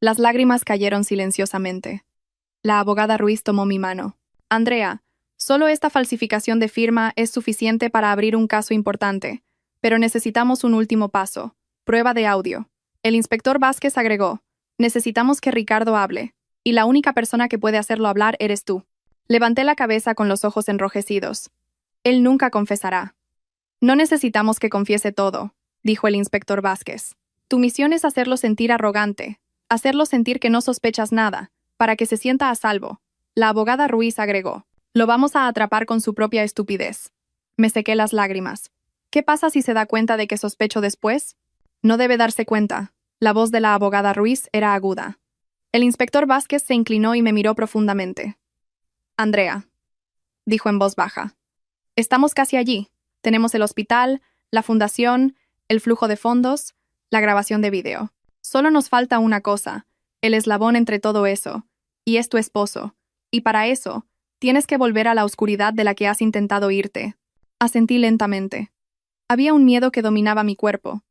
Speaker 1: Las lágrimas cayeron silenciosamente. La abogada Ruiz tomó mi mano. «Andrea, solo esta falsificación de firma es suficiente para abrir un caso importante, pero necesitamos un último paso. Prueba de audio». El inspector Vázquez agregó: «Necesitamos que Ricardo hable, y la única persona que puede hacerlo hablar eres tú». Levanté la cabeza con los ojos enrojecidos. «Él nunca confesará». «No necesitamos que confiese todo», dijo el inspector Vázquez. «Tu misión es hacerlo sentir arrogante, hacerlo sentir que no sospechas nada, para que se sienta a salvo». La abogada Ruiz agregó: «Lo vamos a atrapar con su propia estupidez». Me sequé las lágrimas. «¿Qué pasa si se da cuenta de que sospecho después?» «No debe darse cuenta». La voz de la abogada Ruiz era aguda. El inspector Vázquez se inclinó y me miró profundamente. «Andrea», dijo en voz baja, «estamos casi allí. Tenemos el hospital, la fundación, el flujo de fondos, la grabación de vídeo. Solo nos falta una cosa, el eslabón entre todo eso, y es tu esposo. Y para eso, tienes que volver a la oscuridad de la que has intentado irte». Asentí lentamente. Había un miedo que dominaba mi cuerpo,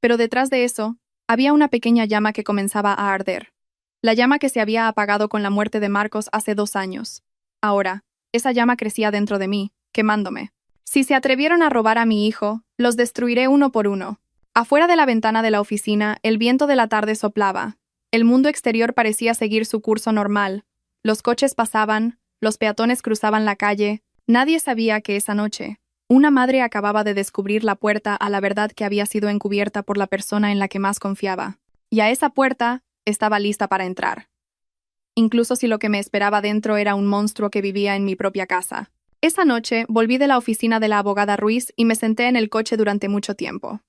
Speaker 1: pero detrás de eso, había una pequeña llama que comenzaba a arder. La llama que se había apagado con la muerte de Marcos hace 2 años. Ahora, esa llama crecía dentro de mí, quemándome. Si se atrevieron a robar a mi hijo, los destruiré uno por uno. Afuera de la ventana de la oficina, el viento de la tarde soplaba. El mundo exterior parecía seguir su curso normal. Los coches pasaban, los peatones cruzaban la calle. Nadie sabía que esa noche, una madre acababa de descubrir la puerta a la verdad que había sido encubierta por la persona en la que más confiaba. Y a esa puerta estaba lista para entrar. Incluso si lo que me esperaba dentro era un monstruo que vivía en mi propia casa. Esa noche volví de la oficina de la abogada Ruiz y me senté en el coche durante mucho tiempo.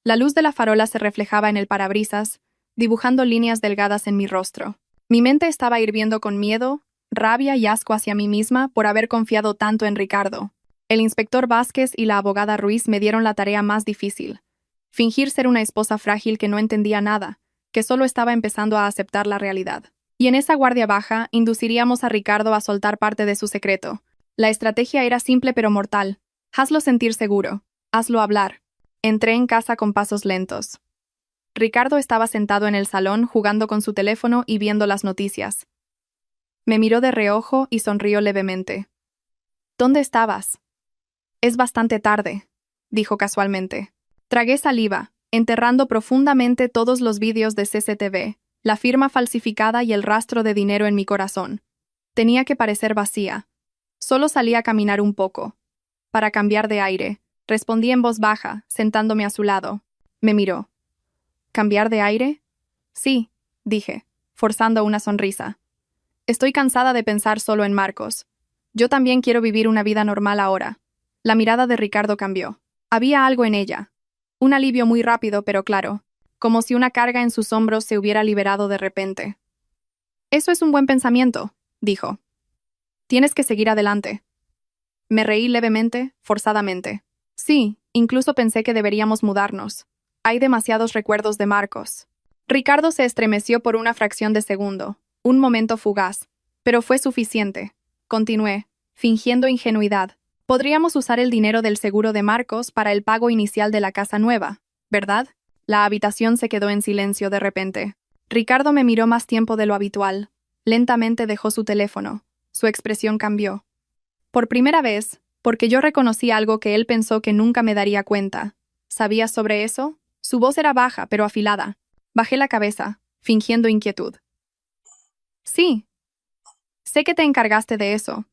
Speaker 1: La luz de la farola se reflejaba en el parabrisas, dibujando líneas delgadas en mi rostro. Mi mente estaba hirviendo con miedo, rabia y asco hacia mí misma por haber confiado tanto en Ricardo. El inspector Vázquez y la abogada Ruiz me dieron la tarea más difícil: fingir ser una esposa frágil que no entendía nada, que solo estaba empezando a aceptar la realidad. Y en esa guardia baja, induciríamos a Ricardo a soltar parte de su secreto. La estrategia era simple pero mortal. Hazlo sentir seguro. Hazlo hablar. Entré en casa con pasos lentos. Ricardo estaba sentado en el salón jugando con su teléfono y viendo las noticias. Me miró de reojo y sonrió levemente. ¿Dónde estabas? Es bastante tarde, dijo casualmente. Tragué saliva, enterrando profundamente todos los vídeos de CCTV, la firma falsificada y el rastro de dinero en mi corazón. Tenía que parecer vacía. Solo salí a caminar un poco. Para cambiar de aire, respondí en voz baja, sentándome a su lado. Me miró. ¿Cambiar de aire? Sí, dije, forzando una sonrisa. Estoy cansada de pensar solo en Marcos. Yo también quiero vivir una vida normal ahora. La mirada de Ricardo cambió. Había algo en ella. Un alivio muy rápido pero claro, como si una carga en sus hombros se hubiera liberado de repente. Eso es un buen pensamiento, dijo. Tienes que seguir adelante. Me reí levemente, forzadamente. Sí, incluso pensé que deberíamos mudarnos. Hay demasiados recuerdos de Marcos. Ricardo se estremeció por una fracción de segundo, un momento fugaz, pero fue suficiente. Continué, fingiendo ingenuidad. Podríamos usar el dinero del seguro de Marcos para el pago inicial de la casa nueva, ¿verdad? La habitación se quedó en silencio de repente. Ricardo me miró más tiempo de lo habitual. Lentamente dejó su teléfono. Su expresión cambió. Por primera vez, porque yo reconocí algo que él pensó que nunca me daría cuenta. ¿Sabías sobre eso? Su voz era baja, pero afilada. Bajé la cabeza, fingiendo inquietud. Sí. Sé que te encargaste de eso.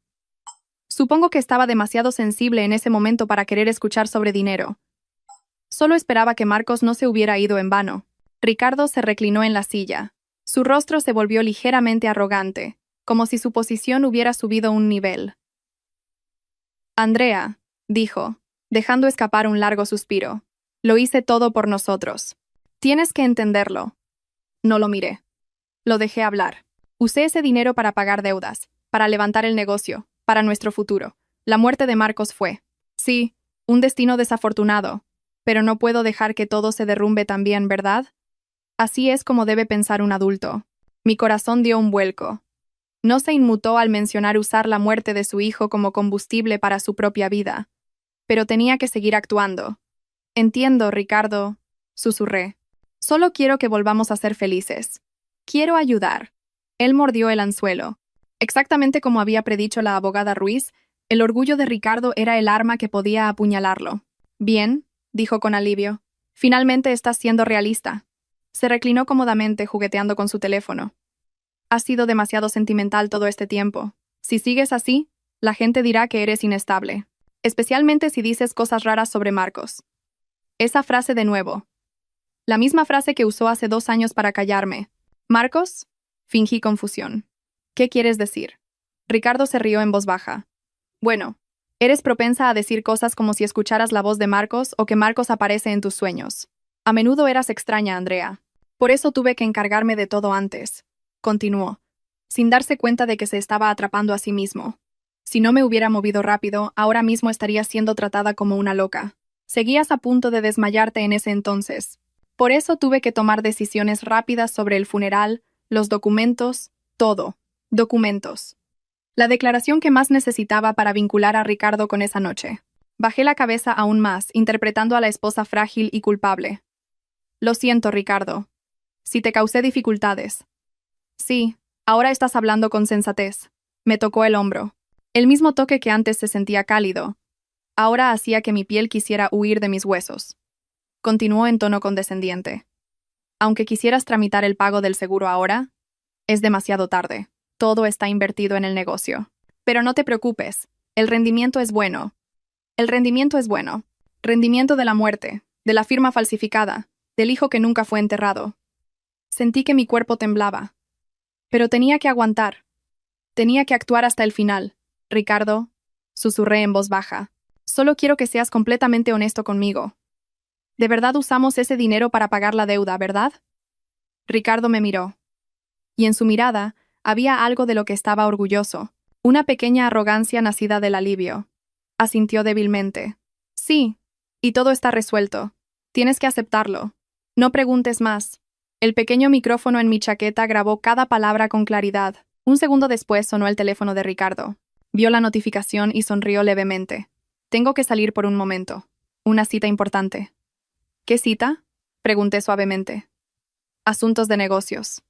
Speaker 1: Supongo que estaba demasiado sensible en ese momento para querer escuchar sobre dinero. Solo esperaba que Marcos no se hubiera ido en vano. Ricardo se reclinó en la silla. Su rostro se volvió ligeramente arrogante, como si su posición hubiera subido un nivel. Andrea, dijo, dejando escapar un largo suspiro. Lo hice todo por nosotros. Tienes que entenderlo. No lo miré. Lo dejé hablar. Usé ese dinero para pagar deudas, para levantar el negocio, para nuestro futuro. La muerte de Marcos fue, sí, un destino desafortunado, pero no puedo dejar que todo se derrumbe también, ¿verdad? Así es como debe pensar un adulto. Mi corazón dio un vuelco. No se inmutó al mencionar usar la muerte de su hijo como combustible para su propia vida. Pero tenía que seguir actuando. Entiendo, Ricardo, susurré. Solo quiero que volvamos a ser felices. Quiero ayudar. Él mordió el anzuelo. Exactamente como había predicho la abogada Ruiz, el orgullo de Ricardo era el arma que podía apuñalarlo. Bien, dijo con alivio. Finalmente estás siendo realista. Se reclinó cómodamente, jugueteando con su teléfono. Has sido demasiado sentimental todo este tiempo. Si sigues así, la gente dirá que eres inestable. Especialmente si dices cosas raras sobre Marcos. Esa frase de nuevo. La misma frase que usó hace 2 años para callarme. ¿Marcos? Fingí confusión. ¿Qué quieres decir? Ricardo se rió en voz baja. Bueno, eres propensa a decir cosas como si escucharas la voz de Marcos o que Marcos aparece en tus sueños. A menudo eras extraña, Andrea. Por eso tuve que encargarme de todo antes. Continuó, sin darse cuenta de que se estaba atrapando a sí mismo. Si no me hubiera movido rápido, ahora mismo estaría siendo tratada como una loca. Seguías a punto de desmayarte en ese entonces. Por eso tuve que tomar decisiones rápidas sobre el funeral, los documentos, todo. Documentos. La declaración que más necesitaba para vincular a Ricardo con esa noche. Bajé la cabeza aún más, interpretando a la esposa frágil y culpable. Lo siento, Ricardo. Si te causé dificultades. Sí, ahora estás hablando con sensatez. Me tocó el hombro. El mismo toque que antes se sentía cálido. Ahora hacía que mi piel quisiera huir de mis huesos. Continuó en tono condescendiente. Aunque quisieras tramitar el pago del seguro ahora, es demasiado tarde. Todo está invertido en el negocio. Pero no te preocupes, el rendimiento es bueno. El rendimiento es bueno. Rendimiento de la muerte, de la firma falsificada, del hijo que nunca fue enterrado. Sentí que mi cuerpo temblaba. Pero tenía que aguantar. Tenía que actuar hasta el final. Ricardo, susurré en voz baja, solo quiero que seas completamente honesto conmigo. ¿De verdad usamos ese dinero para pagar la deuda, verdad? Ricardo me miró. Y en su mirada, había algo de lo que estaba orgulloso, una pequeña arrogancia nacida del alivio. Asintió débilmente. Sí, y todo está resuelto. Tienes que aceptarlo. No preguntes más. El pequeño micrófono en mi chaqueta grabó cada palabra con claridad. Un segundo después sonó el teléfono de Ricardo. Vio la notificación y sonrió levemente. Tengo que salir por un momento. Una cita importante. ¿Qué cita? Pregunté suavemente. Asuntos de negocios.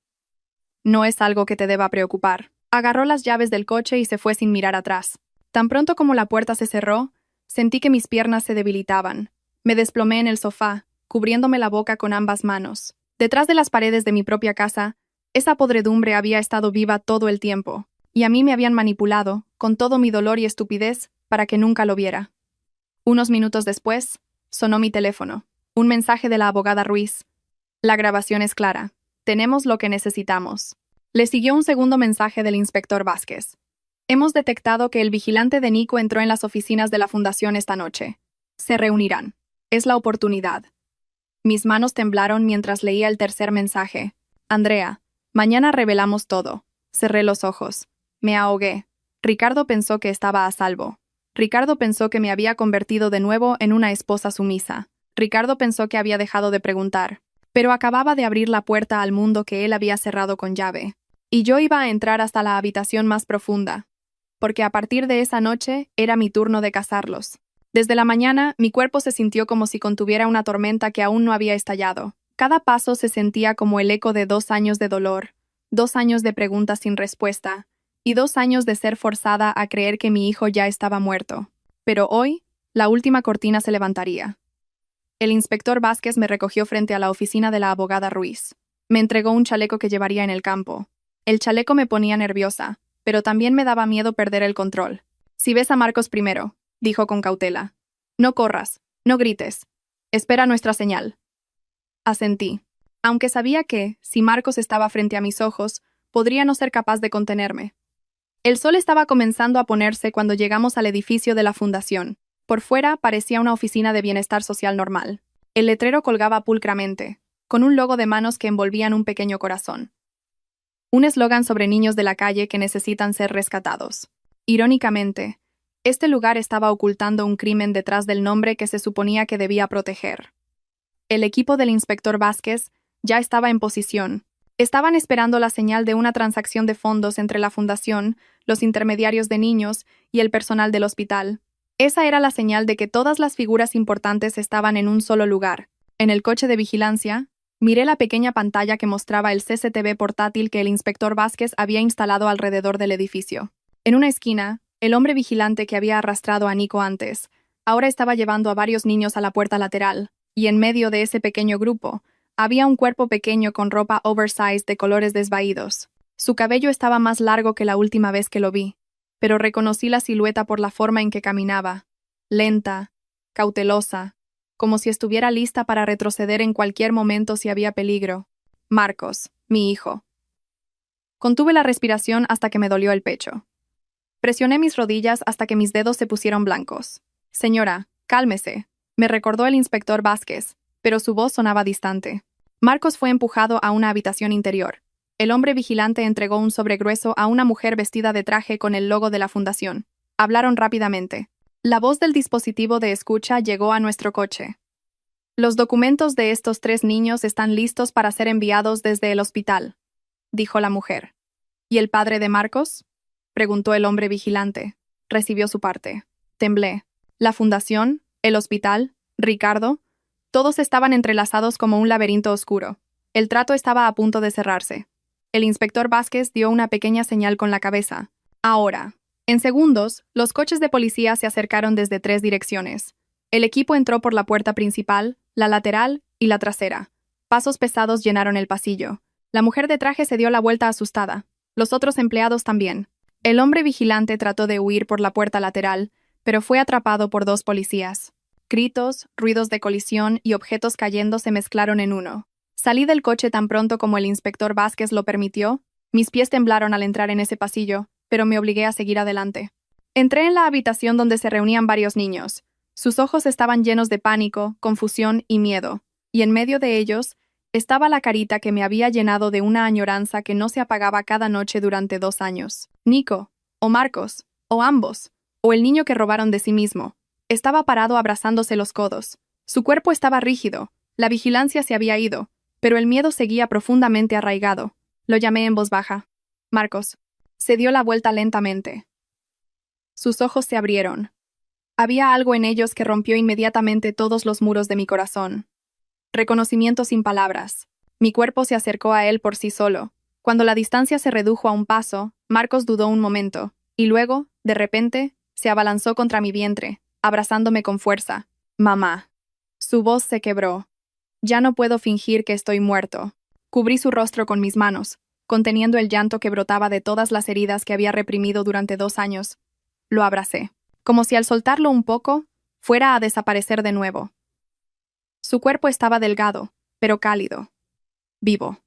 Speaker 1: No es algo que te deba preocupar. Agarró las llaves del coche y se fue sin mirar atrás. Tan pronto como la puerta se cerró, sentí que mis piernas se debilitaban. Me desplomé en el sofá, cubriéndome la boca con ambas manos. Detrás de las paredes de mi propia casa, esa podredumbre había estado viva todo el tiempo, y a mí me habían manipulado, con todo mi dolor y estupidez, para que nunca lo viera. Unos minutos después, sonó mi teléfono. Un mensaje de la abogada Ruiz. La grabación es clara. Tenemos lo que necesitamos. Le siguió un segundo mensaje del inspector Vázquez. Hemos detectado que el vigilante de Nico entró en las oficinas de la fundación esta noche. Se reunirán. Es la oportunidad. Mis manos temblaron mientras leía el tercer mensaje. Andrea, mañana revelamos todo. Cerré los ojos. Me ahogué. Ricardo pensó que estaba a salvo. Ricardo pensó que me había convertido de nuevo en una esposa sumisa. Ricardo pensó que había dejado de preguntar. Pero acababa de abrir la puerta al mundo que él había cerrado con llave. Y yo iba a entrar hasta la habitación más profunda. Porque a partir de esa noche era mi turno de cazarlos. Desde la mañana, mi cuerpo se sintió como si contuviera una tormenta que aún no había estallado. Cada paso se sentía como el eco de 2 años de dolor, 2 años de preguntas sin respuesta, y 2 años de ser forzada a creer que mi hijo ya estaba muerto. Pero hoy, la última cortina se levantaría. El inspector Vázquez me recogió frente a la oficina de la abogada Ruiz. Me entregó un chaleco que llevaría en el campo. El chaleco me ponía nerviosa, pero también me daba miedo perder el control. Si ves a Marcos primero, dijo con cautela. No corras, no grites. Espera nuestra señal. Asentí, aunque sabía que, si Marcos estaba frente a mis ojos, podría no ser capaz de contenerme. El sol estaba comenzando a ponerse cuando llegamos al edificio de la fundación. Por fuera parecía una oficina de bienestar social normal. El letrero colgaba pulcramente, con un logo de manos que envolvían un pequeño corazón. Un eslogan sobre niños de la calle que necesitan ser rescatados. Irónicamente, este lugar estaba ocultando un crimen detrás del nombre que se suponía que debía proteger. El equipo del inspector Vázquez ya estaba en posición. Estaban esperando la señal de una transacción de fondos entre la fundación, los intermediarios de niños y el personal del hospital. Esa era la señal de que todas las figuras importantes estaban en un solo lugar. En el coche de vigilancia, miré la pequeña pantalla que mostraba el CCTV portátil que el inspector Vázquez había instalado alrededor del edificio. En una esquina, el hombre vigilante que había arrastrado a Nico antes, ahora estaba llevando a varios niños a la puerta lateral, y en medio de ese pequeño grupo, había un cuerpo pequeño con ropa oversize de colores desvaídos. Su cabello estaba más largo que la última vez que lo vi, pero reconocí la silueta por la forma en que caminaba, lenta, cautelosa, como si estuviera lista para retroceder en cualquier momento si había peligro. Marcos, mi hijo. Contuve la respiración hasta que me dolió el pecho. Presioné mis rodillas hasta que mis dedos se pusieron blancos. Señora, cálmese, me recordó el inspector Vázquez, pero su voz sonaba distante. Marcos fue empujado a una habitación interior. El hombre vigilante entregó un sobre grueso a una mujer vestida de traje con el logo de la fundación. Hablaron rápidamente. La voz del dispositivo de escucha llegó a nuestro coche. Los documentos de estos 3 niños están listos para ser enviados desde el hospital, dijo la mujer. ¿Y el padre de Marcos? Preguntó el hombre vigilante. Recibió su parte. Temblé. La fundación, el hospital, Ricardo, todos estaban entrelazados como un laberinto oscuro. El trato estaba a punto de cerrarse. El inspector Vázquez dio una pequeña señal con la cabeza. Ahora. En segundos, los coches de policía se acercaron desde 3 direcciones. El equipo entró por la puerta principal, la lateral y la trasera. Pasos pesados llenaron el pasillo. La mujer de traje se dio la vuelta asustada. Los otros empleados también. El hombre vigilante trató de huir por la puerta lateral, pero fue atrapado por 2 policías. Gritos, ruidos de colisión y objetos cayendo se mezclaron en uno. Salí del coche tan pronto como el inspector Vázquez lo permitió. Mis pies temblaron al entrar en ese pasillo, pero me obligué a seguir adelante. Entré en la habitación donde se reunían varios niños. Sus ojos estaban llenos de pánico, confusión y miedo, y en medio de ellos estaba la carita que me había llenado de una añoranza que no se apagaba cada noche durante 2 años. Nico, o Marcos, o ambos, o el niño que robaron de sí mismo. Estaba parado abrazándose los codos. Su cuerpo estaba rígido, la vigilancia se había ido, pero el miedo seguía profundamente arraigado. Lo llamé en voz baja. Marcos. Se dio la vuelta lentamente. Sus ojos se abrieron. Había algo en ellos que rompió inmediatamente todos los muros de mi corazón. Reconocimiento sin palabras. Mi cuerpo se acercó a él por sí solo. Cuando la distancia se redujo a un paso, Marcos dudó un momento, y luego, de repente, se abalanzó contra mi vientre, abrazándome con fuerza. Mamá. Su voz se quebró. Ya no puedo fingir que estoy muerto. Cubrí su rostro con mis manos, conteniendo el llanto que brotaba de todas las heridas que había reprimido durante 2 años. Lo abracé, como si al soltarlo un poco, fuera a desaparecer de nuevo. Su cuerpo estaba delgado, pero cálido. Vivo.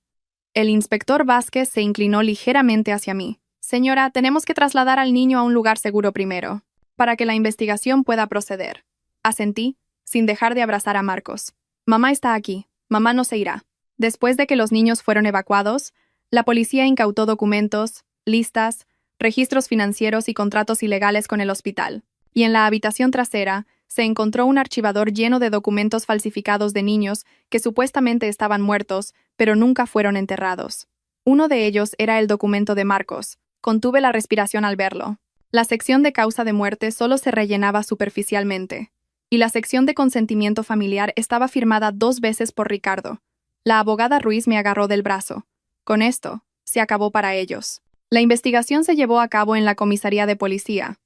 Speaker 1: El inspector Vázquez se inclinó ligeramente hacia mí. Señora, tenemos que trasladar al niño a un lugar seguro primero, para que la investigación pueda proceder. Asentí, sin dejar de abrazar a Marcos. Mamá está aquí. Mamá no se irá. Después de que los niños fueron evacuados, la policía incautó documentos, listas, registros financieros y contratos ilegales con el hospital. Y en la habitación trasera se encontró un archivador lleno de documentos falsificados de niños que supuestamente estaban muertos, pero nunca fueron enterrados. Uno de ellos era el documento de Marcos. Contuve la respiración al verlo. La sección de causa de muerte solo se rellenaba superficialmente, y la sección de consentimiento familiar estaba firmada 2 veces por Ricardo. La abogada Ruiz me agarró del brazo. Con esto, se acabó para ellos. La investigación se llevó a cabo en la comisaría de policía.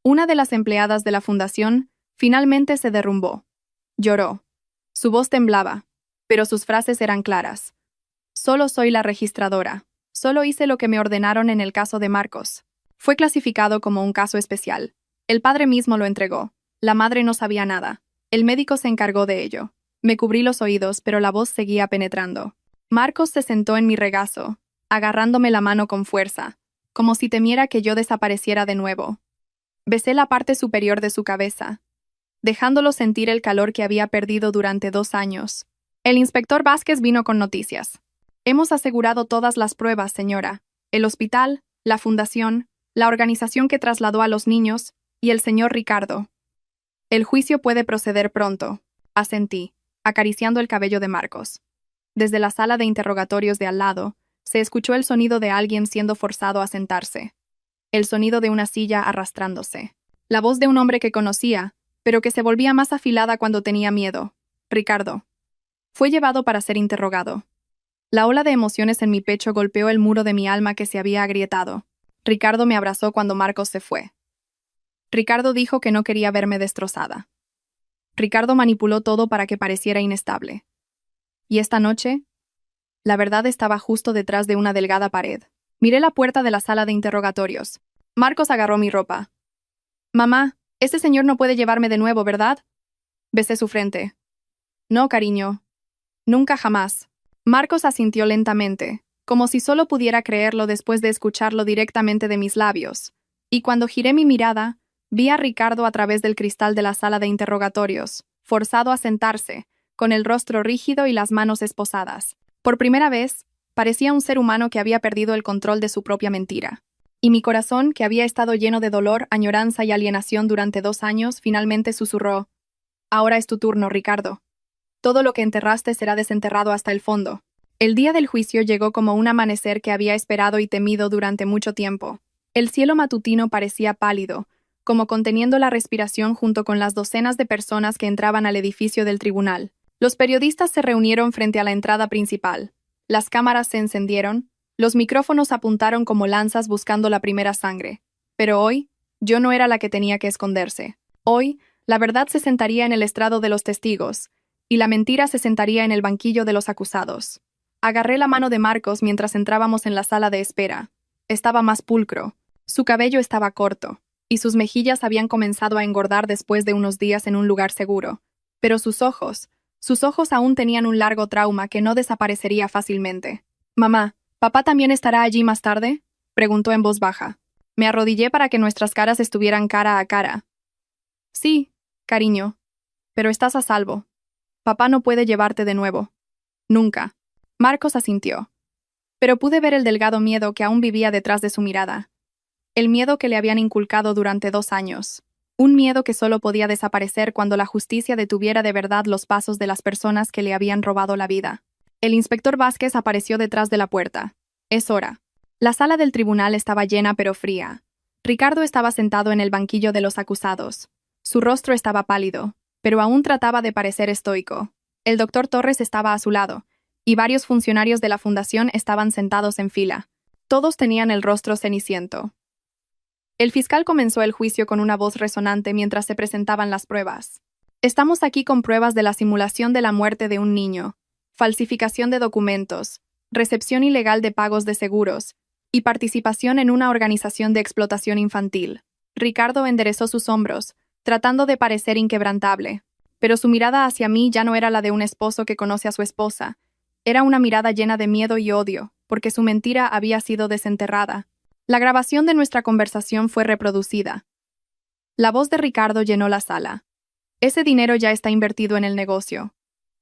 Speaker 1: Una de las empleadas de la fundación finalmente se derrumbó. Lloró. Su voz temblaba, pero sus frases eran claras. Solo soy la registradora. Solo hice lo que me ordenaron en el caso de Marcos. Fue clasificado como un caso especial. El padre mismo lo entregó. La madre no sabía nada. El médico se encargó de ello. Me cubrí los oídos, pero la voz seguía penetrando. Marcos se sentó en mi regazo, agarrándome la mano con fuerza, como si temiera que yo desapareciera de nuevo. Besé la parte superior de su cabeza, dejándolo sentir el calor que había perdido durante 2 años. El inspector Vázquez vino con noticias. Hemos asegurado todas las pruebas, señora. El hospital, la fundación, la organización que trasladó a los niños y el señor Ricardo. El juicio puede proceder pronto, asentí, acariciando el cabello de Marcos. Desde la sala de interrogatorios de al lado, se escuchó el sonido de alguien siendo forzado a sentarse. El sonido de una silla arrastrándose. La voz de un hombre que conocía, pero que se volvía más afilada cuando tenía miedo. Ricardo. Fue llevado para ser interrogado. La ola de emociones en mi pecho golpeó el muro de mi alma que se había agrietado. Ricardo me abrazó cuando Marcos se fue. Ricardo dijo que no quería verme destrozada. Ricardo manipuló todo para que pareciera inestable. Y esta noche, la verdad estaba justo detrás de una delgada pared. Miré la puerta de la sala de interrogatorios. Marcos agarró mi ropa. Mamá, ese señor no puede llevarme de nuevo, ¿verdad? Besé su frente. No, cariño. Nunca jamás. Marcos asintió lentamente, como si solo pudiera creerlo después de escucharlo directamente de mis labios. Y cuando giré mi mirada, vi a Ricardo a través del cristal de la sala de interrogatorios, forzado a sentarse, con el rostro rígido y las manos esposadas. Por primera vez, parecía un ser humano que había perdido el control de su propia mentira. Y mi corazón, que había estado lleno de dolor, añoranza y alienación durante 2 años, finalmente susurró: Ahora es tu turno, Ricardo. Todo lo que enterraste será desenterrado hasta el fondo. El día del juicio llegó como un amanecer que había esperado y temido durante mucho tiempo. El cielo matutino parecía pálido, como conteniendo la respiración junto con las docenas de personas que entraban al edificio del tribunal. Los periodistas se reunieron frente a la entrada principal. Las cámaras se encendieron, los micrófonos apuntaron como lanzas buscando la primera sangre. Pero hoy, yo no era la que tenía que esconderse. Hoy, la verdad se sentaría en el estrado de los testigos, y la mentira se sentaría en el banquillo de los acusados. Agarré la mano de Marcos mientras entrábamos en la sala de espera. Estaba más pulcro. Su cabello estaba corto, y sus mejillas habían comenzado a engordar después de unos días en un lugar seguro. Pero sus ojos aún tenían un largo trauma que no desaparecería fácilmente. Mamá, ¿papá también estará allí más tarde?, preguntó en voz baja. Me arrodillé para que nuestras caras estuvieran cara a cara. Sí, cariño, pero estás a salvo. Papá no puede llevarte de nuevo. Nunca. Marcos asintió. Pero pude ver el delgado miedo que aún vivía detrás de su mirada. El miedo que le habían inculcado durante 2 años. Un miedo que solo podía desaparecer cuando la justicia detuviera de verdad los pasos de las personas que le habían robado la vida. El inspector Vázquez apareció detrás de la puerta. Es hora. La sala del tribunal estaba llena pero fría. Ricardo estaba sentado en el banquillo de los acusados. Su rostro estaba pálido, pero aún trataba de parecer estoico. El doctor Torres estaba a su lado, y varios funcionarios de la fundación estaban sentados en fila. Todos tenían el rostro ceniciento. El fiscal comenzó el juicio con una voz resonante mientras se presentaban las pruebas. Estamos aquí con pruebas de la simulación de la muerte de un niño, falsificación de documentos, recepción ilegal de pagos de seguros y participación en una organización de explotación infantil. Ricardo enderezó sus hombros, tratando de parecer inquebrantable, pero su mirada hacia mí ya no era la de un esposo que conoce a su esposa. Era una mirada llena de miedo y odio, porque su mentira había sido desenterrada. La grabación de nuestra conversación fue reproducida. La voz de Ricardo llenó la sala. Ese dinero ya está invertido en el negocio.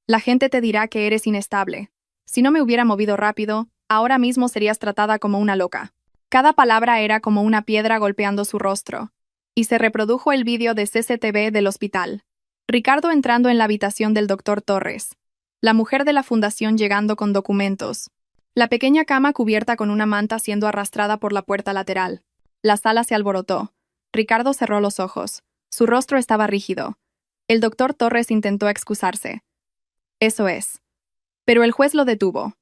Speaker 1: La gente te dirá que eres inestable. Si no me hubiera movido rápido, ahora mismo serías tratada como una loca. Cada palabra era como una piedra golpeando su rostro. Y se reprodujo el vídeo de CCTV del hospital. Ricardo entrando en la habitación del doctor Torres. La mujer de la fundación llegando con documentos. La pequeña cama cubierta con una manta siendo arrastrada por la puerta lateral. La sala se alborotó. Ricardo cerró los ojos. Su rostro estaba rígido. El doctor Torres intentó excusarse. Eso es. Pero el juez lo detuvo.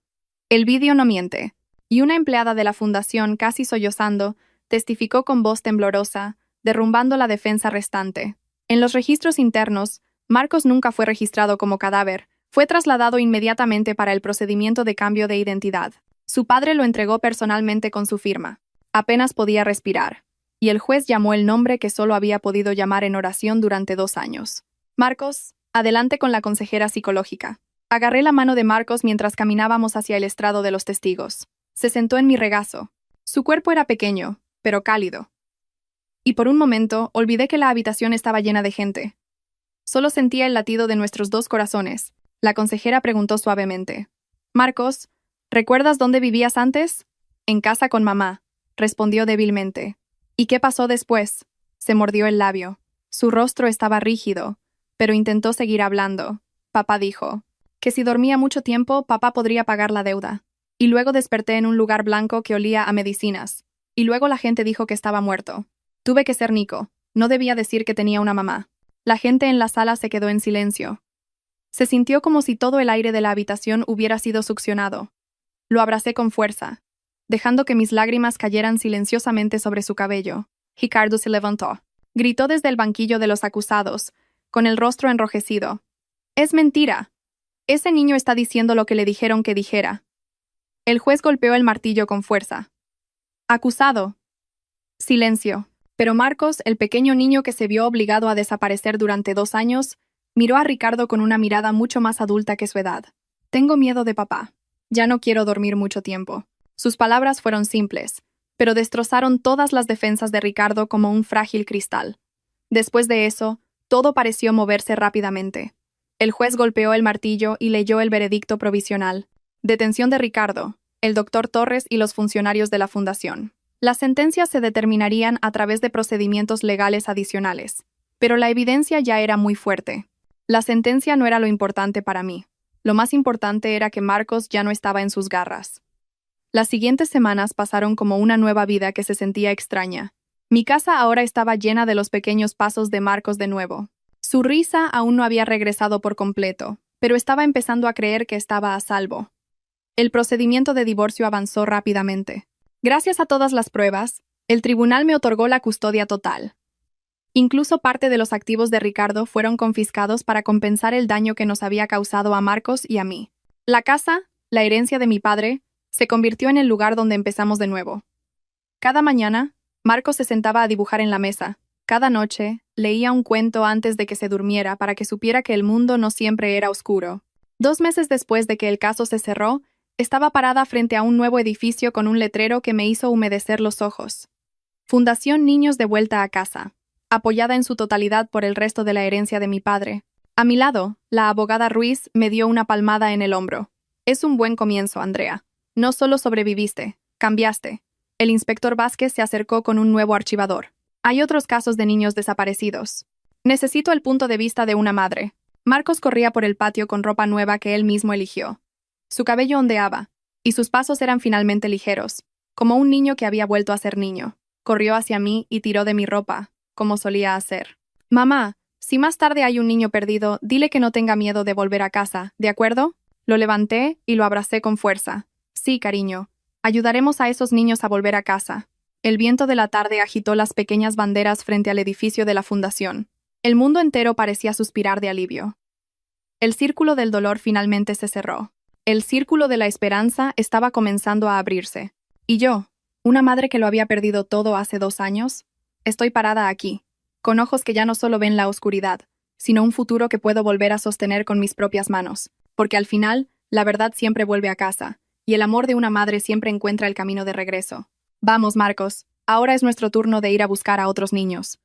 Speaker 1: El vídeo no miente. Y una empleada de la fundación, casi sollozando, testificó con voz temblorosa, derrumbando la defensa restante. En los registros internos, Marcos nunca fue registrado como cadáver. Fue trasladado inmediatamente para el procedimiento de cambio de identidad. Su padre lo entregó personalmente con su firma. Apenas podía respirar. Y el juez llamó el nombre que solo había podido llamar en oración durante 2 años. Marcos, adelante con la consejera psicológica. Agarré la mano de Marcos mientras caminábamos hacia el estrado de los testigos. Se sentó en mi regazo. Su cuerpo era pequeño, pero cálido. Y por un momento olvidé que la habitación estaba llena de gente. Solo sentía el latido de nuestros 2 corazones. La consejera preguntó suavemente. Marcos, ¿recuerdas dónde vivías antes? En casa con mamá, respondió débilmente. ¿Y qué pasó después? Se mordió el labio. Su rostro estaba rígido, pero intentó seguir hablando. Papá dijo que si dormía mucho tiempo, papá podría pagar la deuda. Y luego desperté en un lugar blanco que olía a medicinas. Y luego la gente dijo que estaba muerto. Tuve que ser Nico. No debía decir que tenía una mamá. La gente en la sala se quedó en silencio. Se sintió como si todo el aire de la habitación hubiera sido succionado. Lo abracé con fuerza, dejando que mis lágrimas cayeran silenciosamente sobre su cabello. Ricardo se levantó. Gritó desde el banquillo de los acusados, con el rostro enrojecido. «Es mentira. Ese niño está diciendo lo que le dijeron que dijera». El juez golpeó el martillo con fuerza. «Acusado». Silencio. Pero Marcos, el pequeño niño que se vio obligado a desaparecer durante 2 años, miró a Ricardo con una mirada mucho más adulta que su edad. «Tengo miedo de papá. Ya no quiero dormir mucho tiempo». Sus palabras fueron simples, pero destrozaron todas las defensas de Ricardo como un frágil cristal. Después de eso, todo pareció moverse rápidamente. El juez golpeó el martillo y leyó el veredicto provisional. Detención de Ricardo, el doctor Torres y los funcionarios de la fundación. Las sentencias se determinarían a través de procedimientos legales adicionales, pero la evidencia ya era muy fuerte. La sentencia no era lo importante para mí. Lo más importante era que Marcos ya no estaba en sus garras. Las siguientes semanas pasaron como una nueva vida que se sentía extraña. Mi casa ahora estaba llena de los pequeños pasos de Marcos de nuevo. Su risa aún no había regresado por completo, pero estaba empezando a creer que estaba a salvo. El procedimiento de divorcio avanzó rápidamente. Gracias a todas las pruebas, el tribunal me otorgó la custodia total. Incluso parte de los activos de Ricardo fueron confiscados para compensar el daño que nos había causado a Marcos y a mí. La casa, la herencia de mi padre, se convirtió en el lugar donde empezamos de nuevo. Cada mañana, Marcos se sentaba a dibujar en la mesa. Cada noche, leía un cuento antes de que se durmiera para que supiera que el mundo no siempre era oscuro. 2 meses después de que el caso se cerró, estaba parada frente a un nuevo edificio con un letrero que me hizo humedecer los ojos. Fundación Niños de Vuelta a Casa, apoyada en su totalidad por el resto de la herencia de mi padre. A mi lado, la abogada Ruiz me dio una palmada en el hombro. Es un buen comienzo, Andrea. No solo sobreviviste, cambiaste. El inspector Vázquez se acercó con un nuevo archivador. Hay otros casos de niños desaparecidos. Necesito el punto de vista de una madre. Marcos corría por el patio con ropa nueva que él mismo eligió. Su cabello ondeaba, y sus pasos eran finalmente ligeros, como un niño que había vuelto a ser niño. Corrió hacia mí y tiró de mi ropa, como solía hacer. Mamá, si más tarde hay un niño perdido, dile que no tenga miedo de volver a casa, ¿de acuerdo? Lo levanté y lo abracé con fuerza. Sí, cariño. Ayudaremos a esos niños a volver a casa. El viento de la tarde agitó las pequeñas banderas frente al edificio de la fundación. El mundo entero parecía suspirar de alivio. El círculo del dolor finalmente se cerró. El círculo de la esperanza estaba comenzando a abrirse. Y yo, una madre que lo había perdido todo hace 2 años, estoy parada aquí, con ojos que ya no solo ven la oscuridad, sino un futuro que puedo volver a sostener con mis propias manos. Porque al final, la verdad siempre vuelve a casa, y el amor de una madre siempre encuentra el camino de regreso. Vamos, Marcos, ahora es nuestro turno de ir a buscar a otros niños.